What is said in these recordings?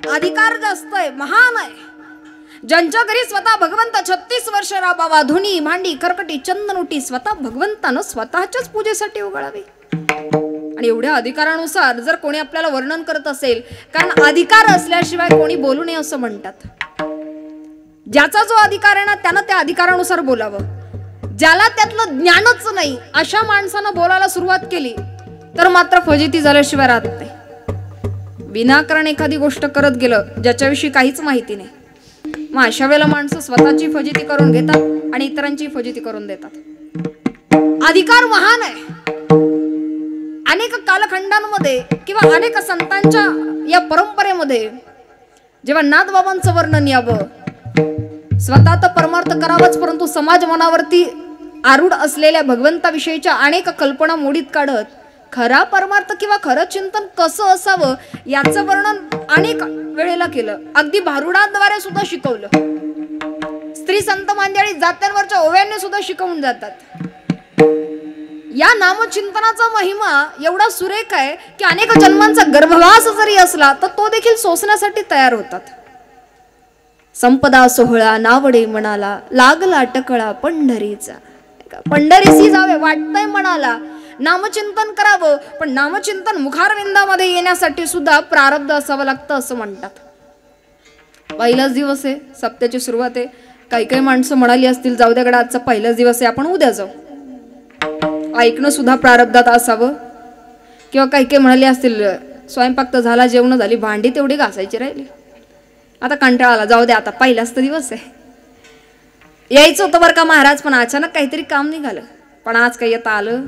अधिकार जास्त आहे, महान आहे. ज्यांच्या घरी स्वतः भगवंत 36 वर्ष राबावा, धुनी भांडी करकटी चंदनुटी स्वतः भगवंतानं स्वतःच्याच पूजेसाठी उघडावी. आणि एवढ्या अधिकारानुसार जर कोणी आपल्याला वर्णन करत असेल, कारण अधिकार असल्याशिवाय कोणी बोलू नये असं म्हणतात. ज्याचा जो अधिकार आहे ना त्यानं त्या अधिकारानुसार बोलावं. ज्याला त्यातलं ज्ञानच नाही अशा माणसानं बोलायला सुरुवात केली तर मात्र फजिती झाल्याशिवाय राहत नाही. विनाकारण एखादी गोष्ट करत गेलं ज्याच्याविषयी काहीच माहिती नाही, मग अशा वेळेला माणसं स्वतःची फजिती करून घेतात आणि इतरांची फजिती करून देतात. अधिकार महान आहे. अनेक कालखंडांमध्ये किंवा अनेक संतांच्या या परंपरेमध्ये जेव्हा नाथबाबांचं वर्णन यावं, स्वतः तर परमार्थ करावाच परंतु समाज मनावरती आरूढ असलेल्या भगवंताविषयीच्या अनेक कल्पना मोडीत काढत खरा परमार्थ किंवा खरं चिंतन कसं असावं याचं वर्णन अनेक वेळेला केलं. अगदी भारुडाद्वारे सुद्धा शिकवलं. स्त्री संत मंडळी जात्यांवरच्या ओव्यांनी सुद्धा शिकवून जातात. या नामचिंतनाचा महिमा एवढा सुरेख आहे की अनेक जन्मांचा गर्भवास जरी असला तर तो देखील सोसण्यासाठी तयार होतात. संपदा सोहळा नावडे मनाला, लागला टकळा पंढरीचा. पंढरीसी जावे वाटतंय मनाला, नामचिंतन करावं, पण नामचिंतन मुखारविंदामध्ये येण्यासाठी सुद्धा प्रारब्ध असावं लागतं असं म्हणतात. पहिलाच दिवस आहे, सप्त्याची सुरुवात आहे. काही काही माणसं म्हणाली असतील जाऊ द्या गडा आजचा पहिलाच दिवस आहे आपण उद्या जाऊ. ऐकणं सुद्धा प्रारब्धात असावं. किंवा काही काही म्हणाले असतील स्वयंपाक तर झाला, जेवण झाली, भांडी तेवढी घासायची राहिली, आता कंटाळा आला, जाऊ द्या आता पहिलाच तर दिवस आहे. यायचं होतं बरं का महाराज, पण अचानक काहीतरी काम निघालं, पण आज काही येता आलं.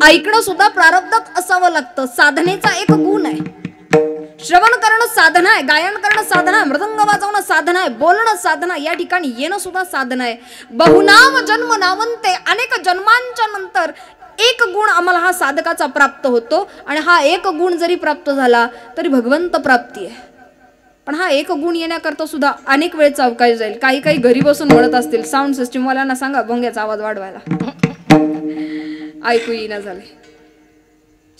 ऐकणं सुद्धा प्रारब्धात असावं लागतं. साधनेचा एक गुण आहे. श्रवण करणं साधना आहे, गायन करणं साधना आहे, मृदंग वाजवणं साधना आहे, बोलणं साधना, या ठिकाणी येणं सुद्धा साधना आहे. बहुनाम जन्म नामंते, अनेक जन्मांच्या नंतर एक गुण आम्हाला हा साधकाचा प्राप्त होतो. आणि हा एक गुण जरी प्राप्त झाला तरी भगवंत प्राप्ती आहे. पण हा एक गुण येण्याकरता सुद्धा अनेक वेळचा अवकाश जाईल. काही काही घरी बसून म्हणत असतील साऊंड सिस्टीम वाल्यांना सांगा भोंग्याचा आवाज वाढवायला, ऐकू येईना झाले.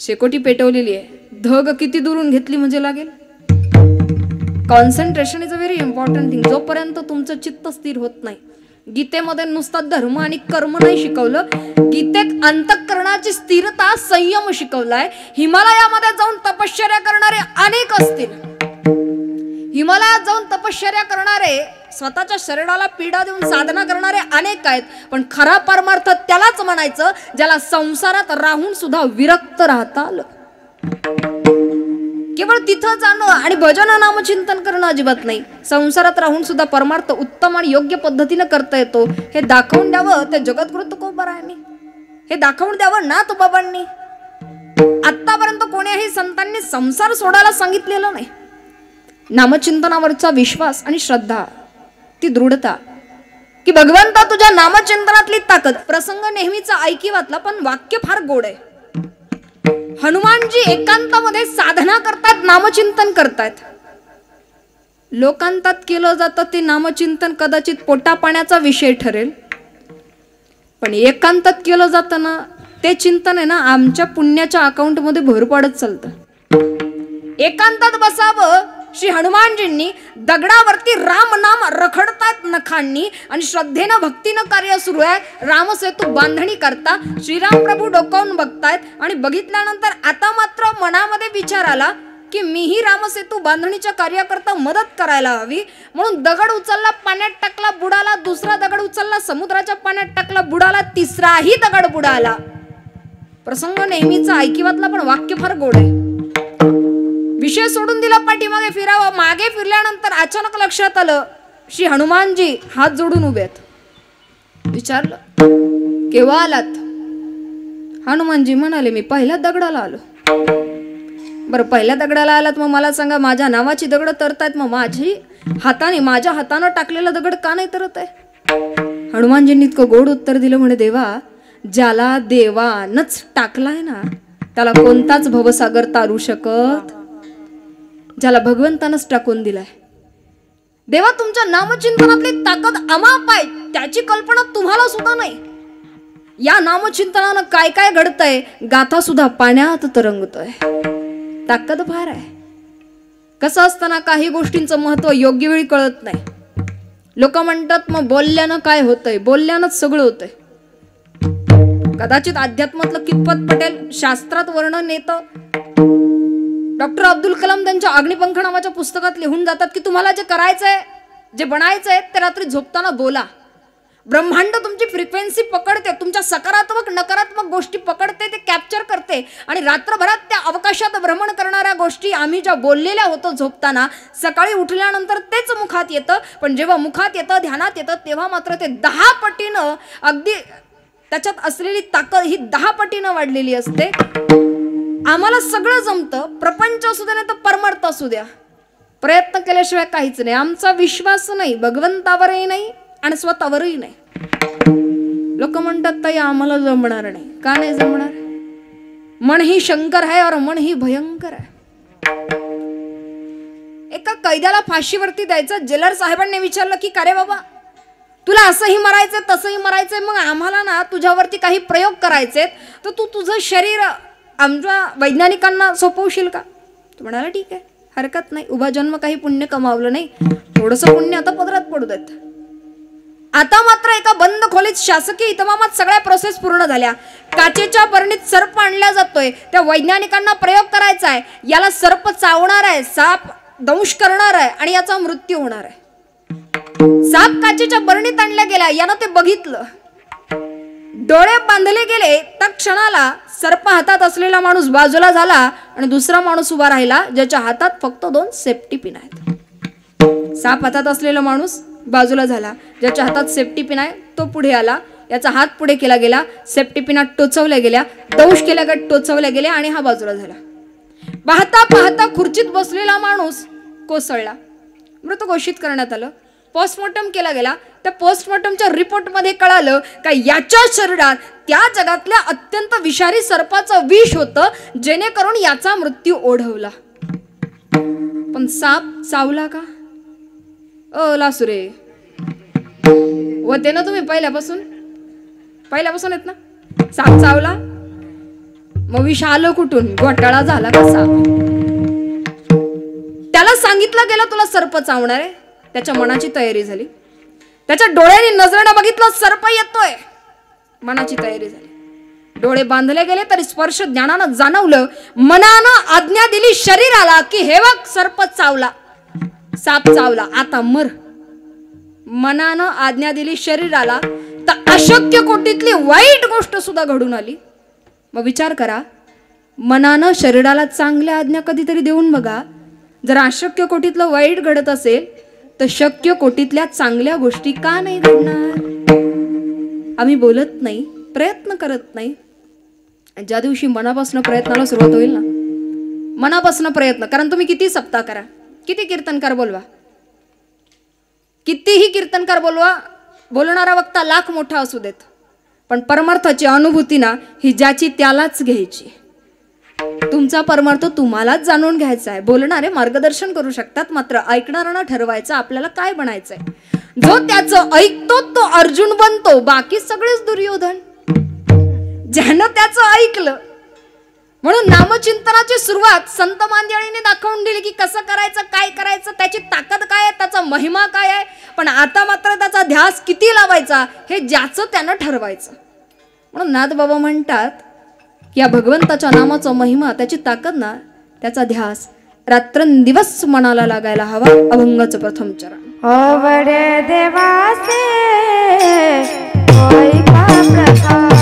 शेकोटी पेटवलेली आहे, धग किती दुरून घेतली म्हणजे लागेल. Concentration is a very important thing. जोपर्यंत तुमचं चित्त स्थिर होत नाही. गीतेमध्ये नुसता धर्म आणि कर्म नाही शिकवलं, गीतेत अंतःकरणाची स्थिरता संयम शिकवलाय. हिमालयामध्ये जाऊन तपश्चर्या करणारे अनेक असतील. हिमालयात जाऊन तपश्चर्या करणारे, स्वतःच्या शरीराला पीडा देऊन साधना करणारे अनेक आहेत. पण खरा परमार्थ त्यालाच म्हणायचं ज्याला संसारात राहून सुद्धा विरक्त राहता आलं. केवळ तिथं जाणं आणि भजन नामचिंतन करणं अजिबात नाही. संसारात राहून सुद्धा परमार्थ उत्तम आणि योग्य पद्धतीने करता येतो हे दाखवून द्यावं त्या जगद्गुरु तुकोबारायांनी. हे दाखवून द्यावं नाथबाबांनी. आतापर्यंत कोण्याही संतांनी संसार सोडायला सांगितलेलं नाही. नामचिंतनावरचा विश्वास आणि श्रद्धा, ती दृढता की भगवंता तुझ्या नामचिंतनातली ताकद. प्रसंग नेहमीचा ऐकिवातला पण वाक्य फार गोड आहे. हनुमानजी एकांतामध्ये साधना करतात, नामचिंतन करतात. लोकांतात केलं जातं ते नामचिंतन कदाचित पोटापाण्याचा विषय ठरेल, पण एकांतात केलं जातं ना ते चिंतन आहे ना आमच्या पुण्याच्या अकाउंटमध्ये भर पाडत चालतं. एकांतात बसावं. श्री हनुमानजींनी दगडावरती राम नाम रखडतात नखांनी आणि श्रद्धेनं भक्तीनं कार्य सुरू आहे. रामसेतू बांधणी करता श्रीराम प्रभू डोकावून बघतायत आणि बघितल्यानंतर आता मात्र मनामध्ये विचार आला की मीही रामसेतू बांधणीच्या कार्याकरता मदत करायला हवी. म्हणून दगड उचलला, पाण्यात टाकला, बुडाला. दुसरा दगड उचलला, समुद्राच्या पाण्यात टाकला, बुडाला. तिसराही दगड बुडाला. प्रसंग नेहमीचा ऐकिवातला पण वाक्य फार गोड आहे. विषय सोडून दिला, पाठीमागे फिरावं. मागे फिरल्यानंतर अचानक लक्षात आलं श्री हनुमानजी हात जोडून उभे आहेत. विचारलं केव्हा आलात? हनुमानजी म्हणाले मी पहिल्या दगडाला आलो. बरं पहिल्या दगडाला आलात, मग मला सांगा माझ्या नावाची दगड तरतायत, मग माझ्या हातानं टाकलेला दगड का नाही तरत आहे? हनुमानजींनी इतकं गोड उत्तर दिलं, म्हणे देवा ज्याला देवानच टाकलाय ना त्याला कोणताच भवसागर तारू शकत. ज्याला भगवंतानच टाकून दिलाय. देवा तुमच्या नामचिंतनातली ताकद अमाप आहे, त्याची कल्पना तुम्हाला सुद्धा नाही. या नामचिंतनानं काय काय घडतंय, गाथा सुद्धा पाण्यात तरंगतोय. ताकद फार आहे. कसं असताना काही गोष्टींचं महत्व योग्य वेळी कळत नाही. लोक म्हणतात मग बोलल्यानं काय होतंय, बोलल्यानंच सगळं होतंय. कदाचित अध्यात्मातलं कितपत पटेल शास्त्रात वर्णन येतं. डॉक्टर अब्दुल कलाम त्यांच्या अग्निपंख नावाच्या पुस्तकात लिहून जातात की तुम्हाला जे करायचंय, जे बनायचंय ते रात्री झोपताना बोला. ब्रह्मांड तुमची फ्रिक्वेन्सी पकडते, तुमच्या सकारात्मक नकारात्मक गोष्टी पकडते, ते कॅप्चर करते आणि रात्रभरात त्या अवकाशात भ्रमण करणाऱ्या गोष्टी आम्ही ज्या बोललेल्या होतो झोपताना, सकाळी उठल्यानंतर तेच मुखात येतं. पण जेव्हा मुखात येतं, ध्यानात येतं, तेव्हा मात्र ते 10 पटीनं अगदी त्याच्यात असलेली ताकद ही 10 पटीनं वाढलेली असते. आम्हाला सगळं जमतं, प्रपंच असू द्या नाही तर परमार्थ असू द्या, प्रयत्न केल्याशिवाय काहीच नाही. आमचा विश्वास नाही, भगवंतावरही नाही आणि स्वतःवरही नाही. लोक म्हणतात ताई आम्हाला जमणार नाही. का नाही जमणार? मन ही शंकर है और मन ही भयंकर है. एका कैद्याला फाशीवरती द्यायचं, जेलर साहेबांनी विचारलं की का रे बाबा तुला असंही मरायचंय तसंही मरायचंय, मग आम्हाला ना तुझ्यावरती काही प्रयोग करायचे तर तू तुझं शरीर आमच्या वैज्ञानिकांना सोपवशील का? तू म्हणाला ठीक आहे, हरकत नाही, उभा जन्म काही पुण्य कमावलं नाही, थोडंसं पुण्य आता पदरात पडू देत. आता मात्र एका बंद खोलीत शासकीय इतमामात सगळ्या प्रोसेस पूर्ण झाल्या. काचेच्या बरणीत सर्प आणला जातोय, त्या वैज्ञानिकांना प्रयोग करायचा आहे. याला सर्प चावणार आहे, साप दंश करणार आहे आणि याचा मृत्यू होणार आहे. साप काचेच्या बरणीत आणला गेला, यानं ते बघितलं, डोळे बांधले गेले. त्या क्षणाला सर्प हातात असलेला माणूस बाजूला झाला आणि दुसरा माणूस उभा राहिला ज्याच्या हातात फक्त 2 सेफ्टी पिन आहेत. साप हातात असलेला माणूस बाजूला झाला, ज्याच्या हातात सेफ्टी पिन आहे तो पुढे आला, याचा हात पुढे केला गेला, सेफ्टी पिनात टोचवल्या गेल्या, दंश केल्या गेल्या, टोचवल्या गेल्या आणि हा बाजूला झाला. पाहता पाहता खुर्चीत बसलेला माणूस कोसळला, मृत घोषित करण्यात आलं. पोस्टमॉर्टम केला गेला. त्या पोस्टमॉर्टमच्या रिपोर्टमध्ये कळालं का याच्या शरीरात त्या जगातल्या अत्यंत विषारी सर्पाचं विष होतं, जेणेकरून याचा मृत्यू ओढवला. पण साप चावला का? लासुरे होते ना तुम्ही पहिल्यापासून येत ना. साप चावला मग विष आलं कुठून? घोटाळा झाला का साप? त्याला सांगितलं गेलं तुला सर्प चावणार आहे, त्याच्या मनाची तयारी झाली. त्याच्या डोळ्यांनी नजरेनं बघितलं सर्प येतोय, मनाची तयारी झाली. डोळे बांधले गेले तरी स्पर्श ज्ञानानं जाणवलं. मनानं आज्ञा दिली शरीराला की हे बघ सर्प चावला, साप चावला, आता मर. मनानं आज्ञा दिली शरीराला तर अशक्य कोटीतली वाईट गोष्ट सुद्धा घडून आली. मग विचार करा, मनानं शरीराला चांगल्या आज्ञा कधीतरी देऊन बघा. जर अशक्य कोटीतलं वाईट घडत असेल तर शक्य कोटीतल्या चांगल्या गोष्टी का नाही घडणार? आम्ही बोलत नाही, प्रयत्न करत नाही. ज्या दिवशी मनापासून प्रयत्नाला सुरुवात होईल ना, मनापासून प्रयत्न, कारण तुम्ही किती सप्ताह करा, किती कीर्तनकार बोलवा, कितीही कीर्तनकार बोलवा, बोलणारा वक्ता लाख मोठा असू देत, पण परमार्थाची अनुभूती ना ही ज्याची त्यालाच घ्यायची. तुमचा परमार्थ तुम्हालाच जाणून घ्यायचा आहे. बोलणारे मार्गदर्शन करू शकतात, मात्र ऐकणाऱ्यांना ठरवायचं आपल्याला काय बनायचंय. जो त्याचं ऐकतो तो अर्जुन बनतो, बाकी सगळेच दुर्योधन. ज्यानं त्याचं ऐकलं, म्हणून नामचिंतनाची सुरुवात संत मांदियाळीने दाखवून दिली की कसं करायचं, काय करायचं, त्याची ताकद काय आहे, त्याचा महिमा काय आहे. पण आता मात्र त्याचा ध्यास किती लावायचा हे ज्याचं त्यानं ठरवायचं. म्हणून नाथबाबा म्हणतात की या भगवंताच्या नामाचा महिमा, त्याची ताकद ना, त्याचा ध्यास रात्रंदिवस मनाला लागायला हवा. अभंगाचं प्रथम चरण. आवडे देवासे होय का प्रकार,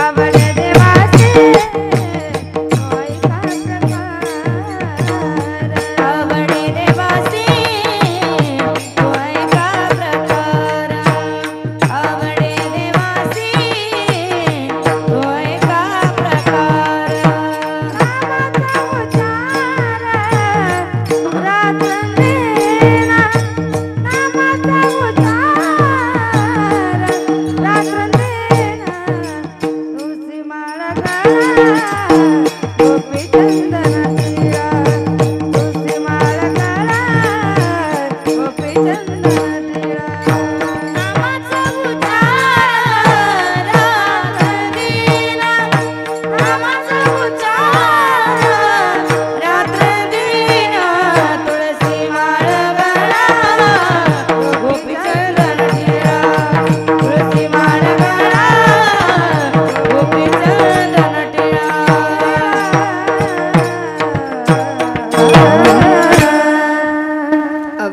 आवडे देवासे होय का प्रकार, आवडे देवासे होय का प्रकार, आवडे देवासे होय का प्रकार. नामाचा उच्चार रात्रंदिवस, नामाचा उच्चार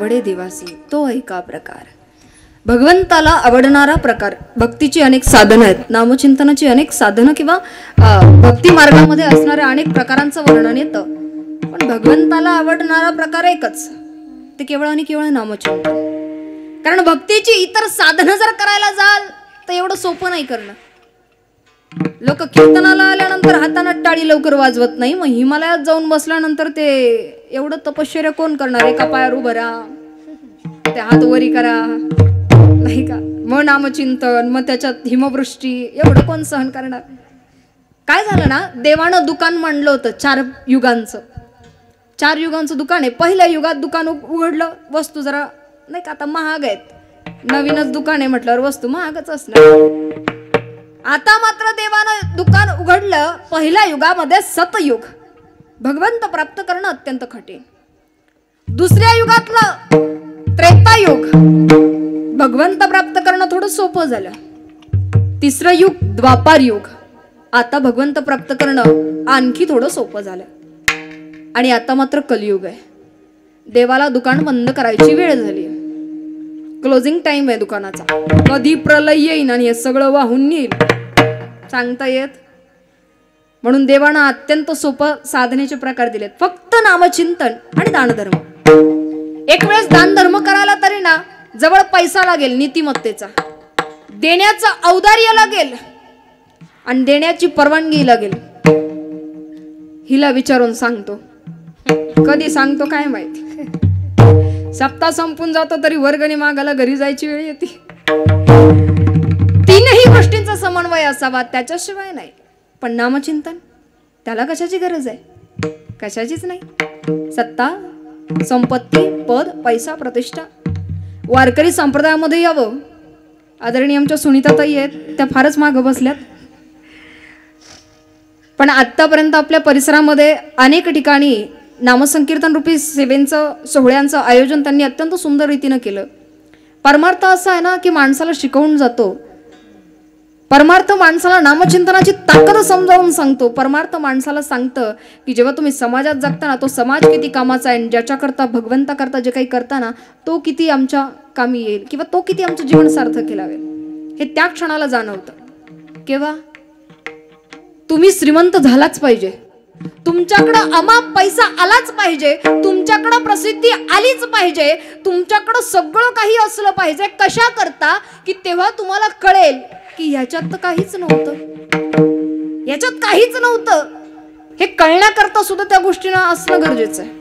आवडे देवासी तो ऐका प्रकार. भगवंताला आवडणारा प्रकार. भक्तीची अनेक साधनं आहेत, नामचिंतनाची अनेक साधनं किंवा भक्ती मार्गामध्ये असणाऱ्या अनेक प्रकारांचं वर्णन येतं, पण भगवंताला आवडणारा प्रकार एकच, ते केवळ आणि केवळ नामचिंतन. कारण भक्तीची इतर साधनं जर करायला जाल तर एवढं सोपं नाही करणं. लोक कीर्तनाला आल्यानंतर हातानं टाळी लवकर वाजवत नाही, मग हिमालयात जाऊन बसल्यानंतर ते एवढं तपश्चर्या कोण करणार. एका पायावर उभं राहा, ते हात वरी करा, नाही का, मग नामचिंतन, मग त्याच्यात हिमवृष्टी, एवढं कोण सहन करणार. काय झालं ना, देवानं दुकान मांडलं होतं 4 युगांचं. 4 युगांचं दुकान आहे. पहिल्या युगात दुकान उघडलं, वस्तू जरा नाही का आता महाग आहेत, नवीनच दुकान आहे म्हटल्यावर वस्तू महागच असणार. आता मात्र देवानं दुकान उघडलं पहिल्या युगामध्ये सतयुग. भगवंत प्राप्त करणं अत्यंत कठीण. दुसऱ्या युगातलं त्रेतायुग, भगवंत प्राप्त करणं थोडं सोपं झालं. तिसरं युग द्वापार युग, आता भगवंत प्राप्त करणं आणखी थोडं सोपं झालं. आणि आता मात्र कलियुग आहे. देवाला दुकान बंद करायची वेळ झाली. क्लोजिंग टाइम आहे दुकानाचा. कधी प्रलय येईन आणि हे सगळं वाहून येईल सांगता येत. म्हणून देवानं अत्यंत सोपं साधनेचे प्रकार दिलेत, फक्त नामचिंतन आणि दानधर्म. एक वेळेस दानधर्म करायला तरी ना जवळ पैसा लागेल, नीतिमत्तेचा, देण्याचं औदार्य लागेल आणि देण्याची परवानगी लागेल. हिला विचारून सांगतो, कधी सांगतो काय माहिती. सप्ताह संपून जातो तरी वर्गणी मागायला घरी जायची वेळ येते. तीनही गोष्टींचा समन्वय असावा, त्याच्याशिवाय नाही. पण नामचिंतन, त्याला कशाची गरज आहे? कशाचीच नाही. सत्ता, संपत्ती, पद, पैसा, प्रतिष्ठा. वारकरी संप्रदायामध्ये यावं. आदरणीय आमच्या सुनीताताई आहेत, त्या फारच मागं बसल्यात. पण आतापर्यंत आपल्या परिसरामध्ये अनेक ठिकाणी नामसंकीर्तन रूपी सेवेंचं सोहळ्यांचं आयोजन त्यांनी अत्यंत सुंदर रीतीनं केलं. परमार्थ असा आहे ना की माणसाला शिकवून जातो. परमार्थ माणसाला नामचिंतनाची ताकद समजावून सांगतो. परमार्थ माणसाला सांगतं की जेव्हा तुम्ही समाजात जगता ना, तो समाज किती कामाचा आहे, ज्याच्याकरता भगवंताकरता जे काही करता ना, तो किती आमच्या कामी येईल किंवा तो किती आमचं जीवन सार्थक लावेल, हे त्या क्षणाला जाणवतं. केव्हा? तुम्ही श्रीमंत झालाच पाहिजे, तुमच्याकडं अमाप पैसा आलाच पाहिजे, तुमच्याकडं प्रसिद्धी आलीच पाहिजे, तुमच्याकडं सगळं काही असलं पाहिजे. कशा करता? की तेव्हा तुम्हाला कळेल की ह्याच्यात तर काहीच नव्हतं, ह्याच्यात काहीच नव्हतं. हे कळण्याकरता सुद्धा त्या गोष्टींना असणं गरजेचं आहे.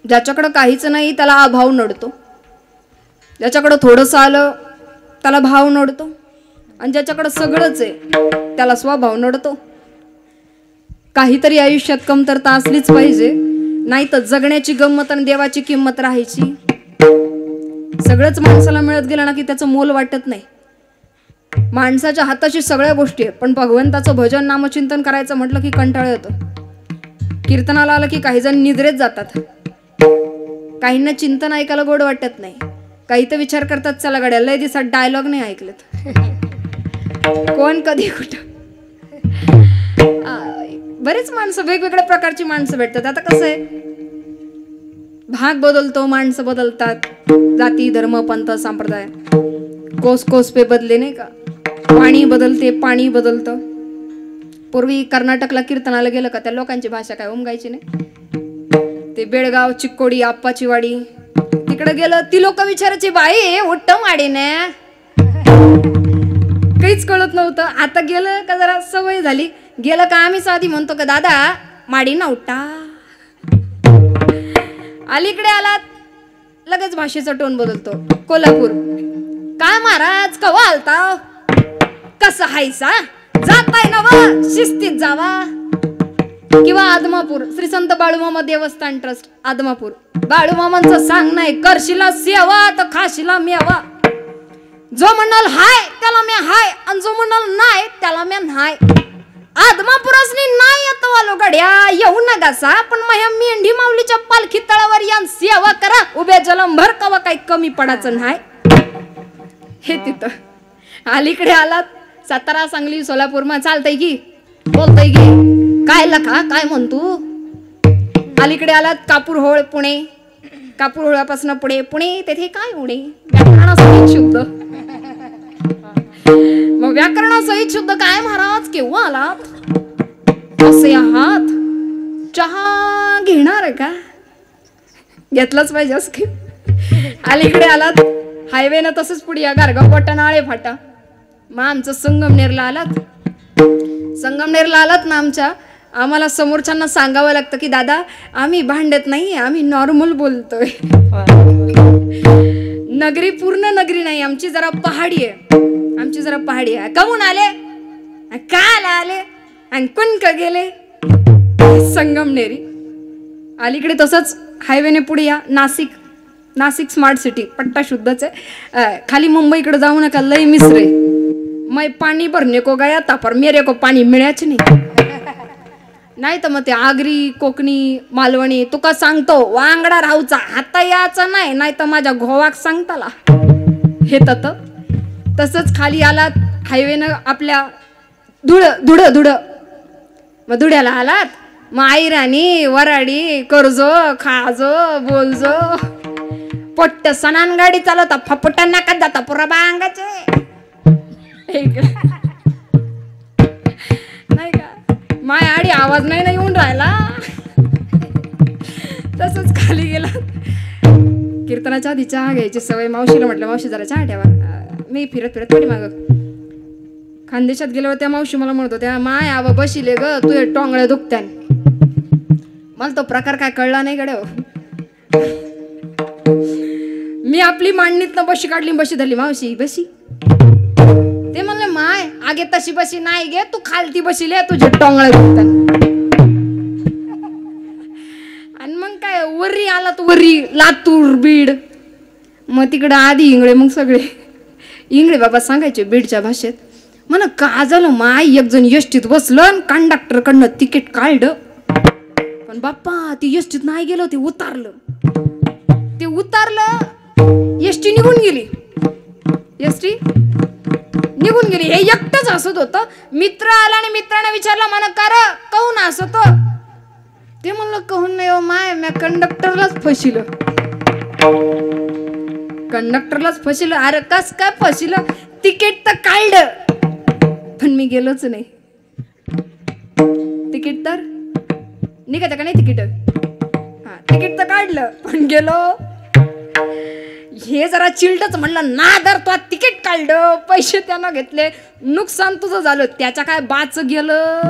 ज्याच्याकडं काहीच नाही त्याला अभाव नडतो, ज्याच्याकडं थोडंसं आलं त्याला भाव नडतो, आणि ज्याच्याकडं सगळंच आहे त्याला स्वभाव नडतो. काहीतरी आयुष्यात कमतरता असलीच पाहिजे, नाही तर जगण्याची गंमत आणि देवाची किंमत राहायची. सगळंच माणसाला मिळत गेलं ना की त्याचं मोल वाटत नाही. माणसाच्या हाताशी सगळ्या गोष्टी आहेत, पण भगवंताचं भजन नामचिंतन करायचं म्हटलं की कंटाळा येतो. कीर्तनाला आलं की काही जण निद्रेत जातात, काहींना चिंतन ऐकायला गोड वाटत नाही, काही तर विचार करतात चला गाड्या लय दिवसात डायलॉग नाही ऐकलेत. कोण कधी कुठं. बरेच माणसं, वेगवेगळ्या प्रकारची माणसं भेटतात. आता कसं आहे, भाग बदलतो, माणसं बदलतात, जाती धर्म पंथ संप्रदाय कोस कोस पे बदले, नाही का, पाणी बदलते, पाणी बदलतं. पूर्वी कर्नाटकला कीर्तनाला गेलं का त्या लोकांची भाषा काय उमगायची नाही. ते बेळगाव, चिक्कोडी, आप्पाची वाडी तिकडे गेलं ती लोक विचारायची बाई उठ्ठ माडीने, काहीच कळत नव्हतं. आता गेलं का जरा सवय झाली, गेलं का आम्ही साधी म्हणतो का दादा माडी ना उठा. अलीकडे आलात लगेच भाषेचा टोन बदलतो. कोल्हापूर, काय महाराज कवा आलता, कसं हायसा, जाताय ना वा शिस्तीत जावा. किंवा आदमापूर, श्री संत बाळूमामा देवस्थान ट्रस्ट आदमापूर, बाळूमामांचं सांग नाही, करशिला सेवा तर खाशीला मेवा. जो म्हणाल हाय त्याला मी हाय, आणि जो म्हणाल नाही त्याला मी नाही. आदमापुरासनी नाही येत वालो गड्या येऊ नगासा, पण माझ्या मेंढी माऊलीच्या पालखी तळावर या सेवा करा, उभ्या जलंभर कवा काही कमी पडायचं नाही. हे तिथं अलीकडे आलात सातारा, सांगली, सोलापूर मा चालतंय की, बोलतय की, काय लखा काय म्हणतो. अलीकडे आलात कापूर होळ, पुणे, कापुळापासून पुढे पुणे तेथे काय उणे व्याकरणासहित शुद्ध. मग व्याकरणासहित शुद्ध काय महाराज केव्हा आलात असे आहात. चहा घेणार आहे का घेतलंच पाहिजे असं की अलीकडे आलात हायवेनं तसंच पुढे या गारगाव पट्टा आळे फाटा मग आमचं संगमनेरला आलात. संगमनेरला आलात ना आम्हाला समोरच्यांना सांगावं लागतं की दादा आम्ही भांडत नाही आम्ही नॉर्मल बोलतोय. नगरी पूर्ण नगरी नाही आमची जरा पहाडी आहे. काहून आले काल आले आणि कुणक गेले संगमनेरी. अलीकडे तसंच हायवेने पुढे या नाशिक स्मार्ट सिटी पट्टा शुद्धच आहे. खाली मुंबईकडे जाऊ नका लय मिसरे मैं पाणी भरने को गया था पर मेरे को पाणी मिळायच नाही तर मग ते आगरी कोकणी मालवणी तुका सांगतो वांगडा राहूचा हाता याचा नाही तर माझ्या घोवाक सांगताला हे तसंच खाली आलात हायवेनं आपल्या धुड मग धुड्याला आलात मग आईराणी वराडी करजो खाजो बोलजो पोट्ट सणान गाडी चालवता फपटा नाकात जाता पुरा बांगाचे नाही का माय आडी आवाज नाही ना येऊन राहिला. तसंच खाली गेला कीर्तनाच्या आधी चहा घ्यायची सवय. मावशीला म्हटलं मावशी जरा चहा ठेवा. मी फिरत थोडी माग खानदेशात गेल्यावर त्या मावशी मला म्हणत होत्या माय आवा बशिले ग तुझे टोंगळ्या दुखत्यान. मला तो प्रकार काय कळला नाही गड्या. मी आपली मांडणीतनं बशी काढली बशी धरली मावशी बशी. ते म्हणले माय आगे तशी बशी नाही गे तू खालती बशीले तुझे टोंगळे दुखतात. आणि मग काय वरी आला तू वरी लातूर बीड मग तिकडं आधी इंगळे मग सगळे इंगळे बाबा सांगायचे बीडच्या भाषेत. म्हणा का झालं माय एक जण एसटीत बसलं कंडक्टर कडनं तिकीट काढलं पण बाप्पा ती एसटीत नाही गेलो ते उतारलं एसटी निघून गेली. हे एकटंच हसत होतं. मित्र आला आणि मित्राने विचारला मला का रे कहून हसत ते म्हणलं कहून नाही हो माय मी कंडक्टरलाच फसिलं. अरे कस काय फसिलं तिकीट तर काढलं पण मी गेलोच नाही. तिकीट तर निघायचं का नाही तिकीट तर काढलं पण गेलो. हे जरा चिलटच म्हणलं ना दर तो तिकीट काढलं पैसे त्यानं घेतले नुकसान तुझं झालं त्याच्या काय बाच गेलं.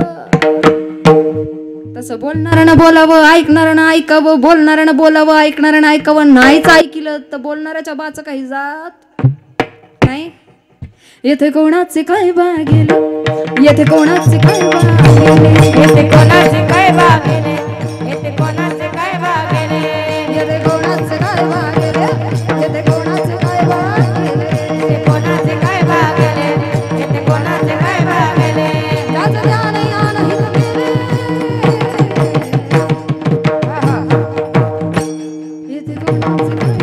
तसं बोलणाऱ्यानं बोलावं ऐकणाऱ्यानं ऐकावं बोलणाऱ्यानं बोलावं ऐकणाऱ्यानं ऐकावं नाहीच ऐकलं तर बोलणाऱ्याच्या बाच काही जात नाही. येथे कोणाचे काय बागेले येथे कोणाचे काय बागेले येथे कोणाचे काय बागेले येथे कोणाचे काय बागेले येथे कोणाचे काय बागेले येथे कोणाचे काय बागेले येथे कोणाचे काय बागेले येथे कोणाचे काय बागेले ज्याचं ध्यान या नाही मेले येथे कोणाचे काय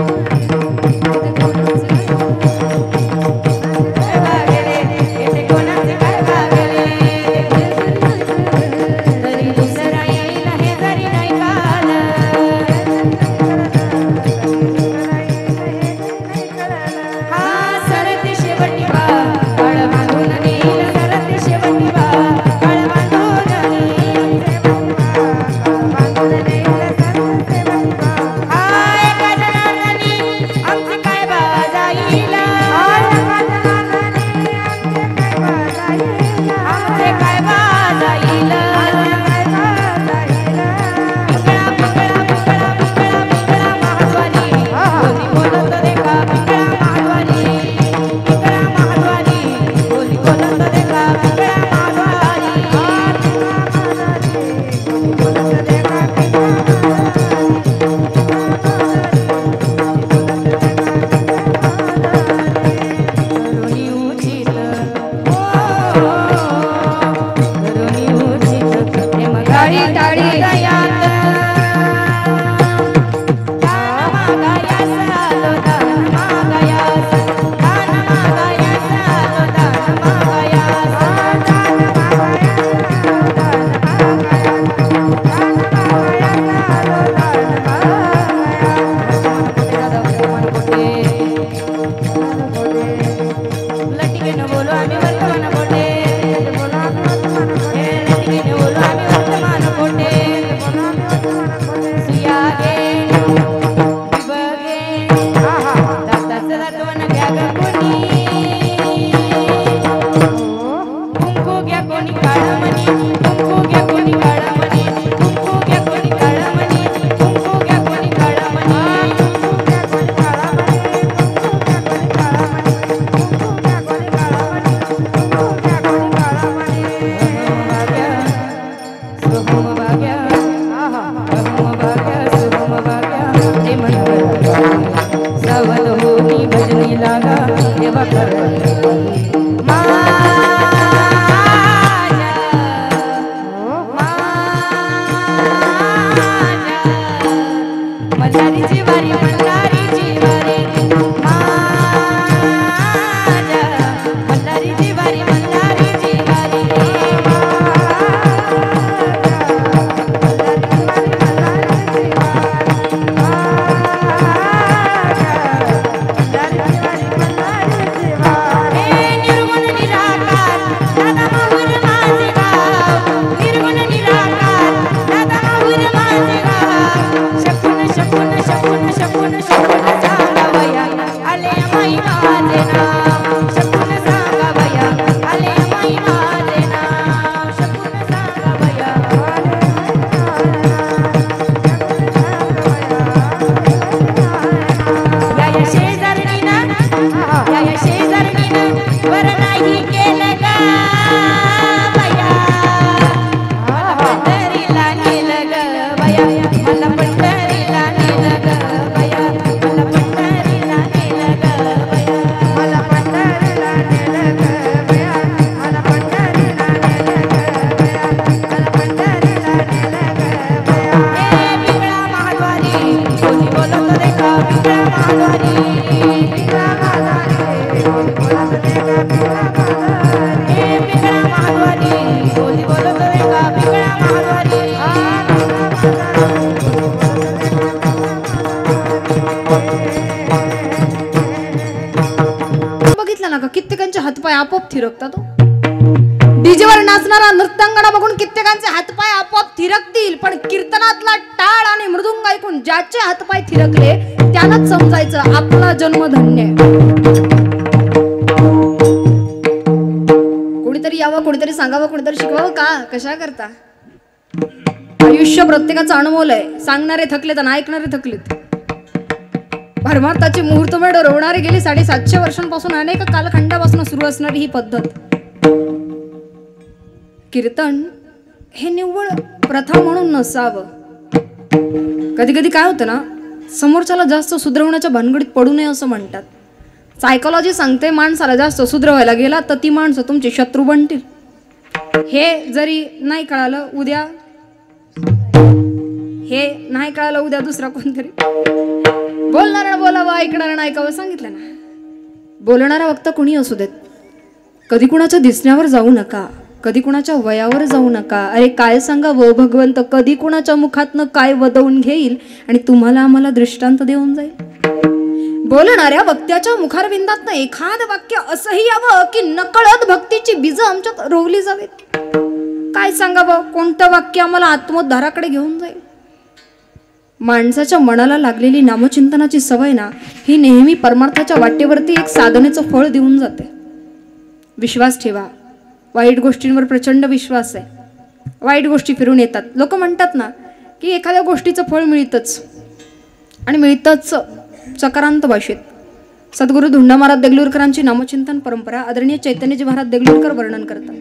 मल्हारीची वारी मल्हारीची वारी मल्हारीची वारी मल्हारीची वारी निर्गुण निराकार दादा माहूर माझे गाव निर्गुण निराकार दादा माहूर माझे गाव शकुन शकुन शकुन शकुन शकुन सांगावया आले माई माझे नाव शकुन सांगावया आले माई माझे नाव शकुन सांगावया या शेजारणीनं या शेजारणीनं वर नाही केलं गा बया मला पंढरीला नेलं ग बया मला पंढरीला नेलं ग बया मला पंढरीला नेलं ग बया मला पंढरीला नेलं ग बया मला पंढरीला नेलं ग बया मला पंढरीला नेलं ग बया ए पिंगळा महाद्वारी कोणी बोलत रे का पिंगळा महाद्वारी पिंगळा महाद्वारी कोणी बोलत रे का पिंगळा महाद्वारी ए पिंगळा महाद्वारी कोणी बोलत रे का पिंगळा महाद्वारी बघितलं ना का कित्येकांचे हातपाय आपोआप थिरकतात. डीजेवर नाचणारा नृत्यांगणा बघून कित्येकांचे हातपाय आपोआप थिरकतील, पण कीर्तनातला टाळ आणि मृदुंग ऐकून ज्याचे हातपाय थिरकले त्यानंच समजायचं आपला जन्म धन्य. कोणीतरी यावं, कोणीतरी सांगावं, कोणीतरी शिकवावं का कशा करता. आयुष्य प्रत्येकाचं अनमोल आहे. सांगणारे थकलेत आणि ऐकणारे थकलेत. परमार्थाची मुहूर्तमेढ रोवणारी गेली 750 वर्षांपासून अनेक कालखंडापासून सुरू असणारी ही पद्धत. कीर्तन हे निव्वळ प्रथा म्हणून नसावं. कधी कधी काय होतं ना, समोरच्याला जास्त सुधरवण्याच्या भानगडीत पडू नये असं म्हणतात. सायकोलॉजी सांगते माणसाला जास्त सुधरवायला गेला तर ती माणसं तुमचे शत्रू बनतील. हे जरी नाही कळालं उद्या, हे नाही कळालं उद्या दुसरा कोणतरी बोलणारा बोलावं, ऐकणारा ऐकावं सांगितलं ना. बोलणारा वक्ता कोणी असू देत, कधी कुणाच्या दिसण्यावर जाऊ नका, कधी कुणाच्या वयावर जाऊ नका. अरे काय सांगावं भगवंत, कधी कुणाच्या मुखातनं काय वदवून घेईल आणि तुम्हाला आम्हाला दृष्टांत देऊन जाईल. बोलणाऱ्या वक्त्याच्या मुखारविंदातनं एखाद वाक्य असंही यावं की नकळत भक्तीची बीज आमच्यात रोवली जावेत. काय सांगावं, कोणतं वाक्य आम्हाला आत्मोद्धाराकडे घेऊन जाईल. माणसाच्या मनाला लागलेली नामचिंतनाची सवय ना, ही नेहमी परमार्थाच्या वाटेवरती एक साधनेचं फळ देऊन जाते. विश्वास ठेवा. वाईट गोष्टींवर प्रचंड विश्वास आहे. वाईट गोष्टी फिरून येतात. लोक म्हणतात ना की एखाद्या गोष्टीचं फळ मिळतंच आणि मिळतंच चक्रांत भाषेत. सद्गुरू धुंडा महाराज देगलूरकरांची नामचिंतन परंपरा आदरणीय चैतन्यजी महाराज देगलूरकर वर्णन करतात.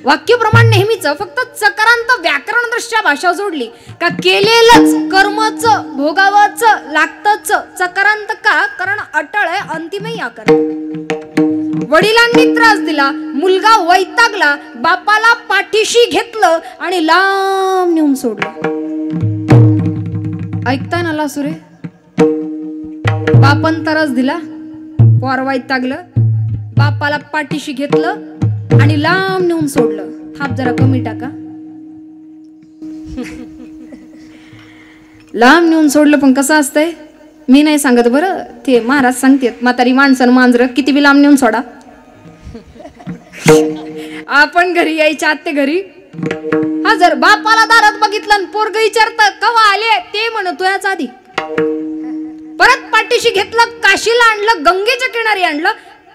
वाक्यप्रमाण नेहमीच फक्त चक्रांत व्याकरणदृष्ट्या भाषा जोडली का केलेलंच कर्मच भोगावच लागतच चक्रांत का, कारण अटळ आहे अंतिमही आकार. वडिलांनी त्रास दिला, मुलगा वैतागला, बापाला पाठीशी घेतलं आणि लांब नेऊन सोडलं. ऐकताय ना लासुरे, बापान त्रास दिला, पोर वैतागलं, बापाला पाठीशी घेतलं आणि लांब नेऊन सोडलं. थाप जरा कमी टाका. लांब नेऊन सोडलं पण कसं असतंय मी नाही सांगत बरं, ते महाराज सांगतात. म्हातारी माणसं मांजर किती बी लांब नेऊन सोडा. आपण घरी यायच्या आत्ते घरी हा, जर बापाला दारात बघितलं पोरग विचारतात कवा आले, ते म्हणतो याच आधी. परत पाठीशी घेतलं, काशीला आणलं, गंगेच्या किनारी आणलं.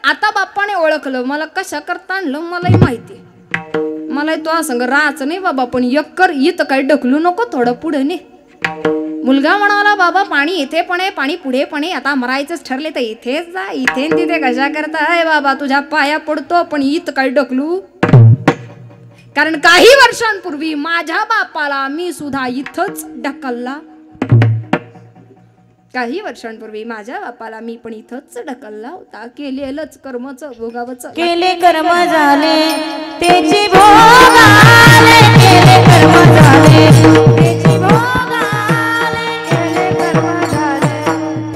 आता बाप्पाने ओळखलं मला कशा करता आणलं, मलाही माहिती. मला तो सांग राहायचं नाही बाबा, पण यक्कर इथं काही ढकलू नको, थोडं पुढे ने. मुलगा म्हणाला बाबा पाणी इथे पण आहे, पाणी पुढे पण आहे, आता मरायचंच ठरले तर इथेच जा, इथे तिथे कशा करता. अय बाबा तुझ्या पाया पडतो, पण इथं काही ढकलू. कारण काही वर्षांपूर्वी माझ्या बापाला मी सुद्धा इथंच ढकलला. काही वर्षांपूर्वी माझ्या बापाला मी पण इथंच ढकलला होता. केलेलंच कर्मच भोगावच. केले कर्म झाले त्याची भोगाले, केले कर्म झाले त्याची भोगाले, केले कर्म झाले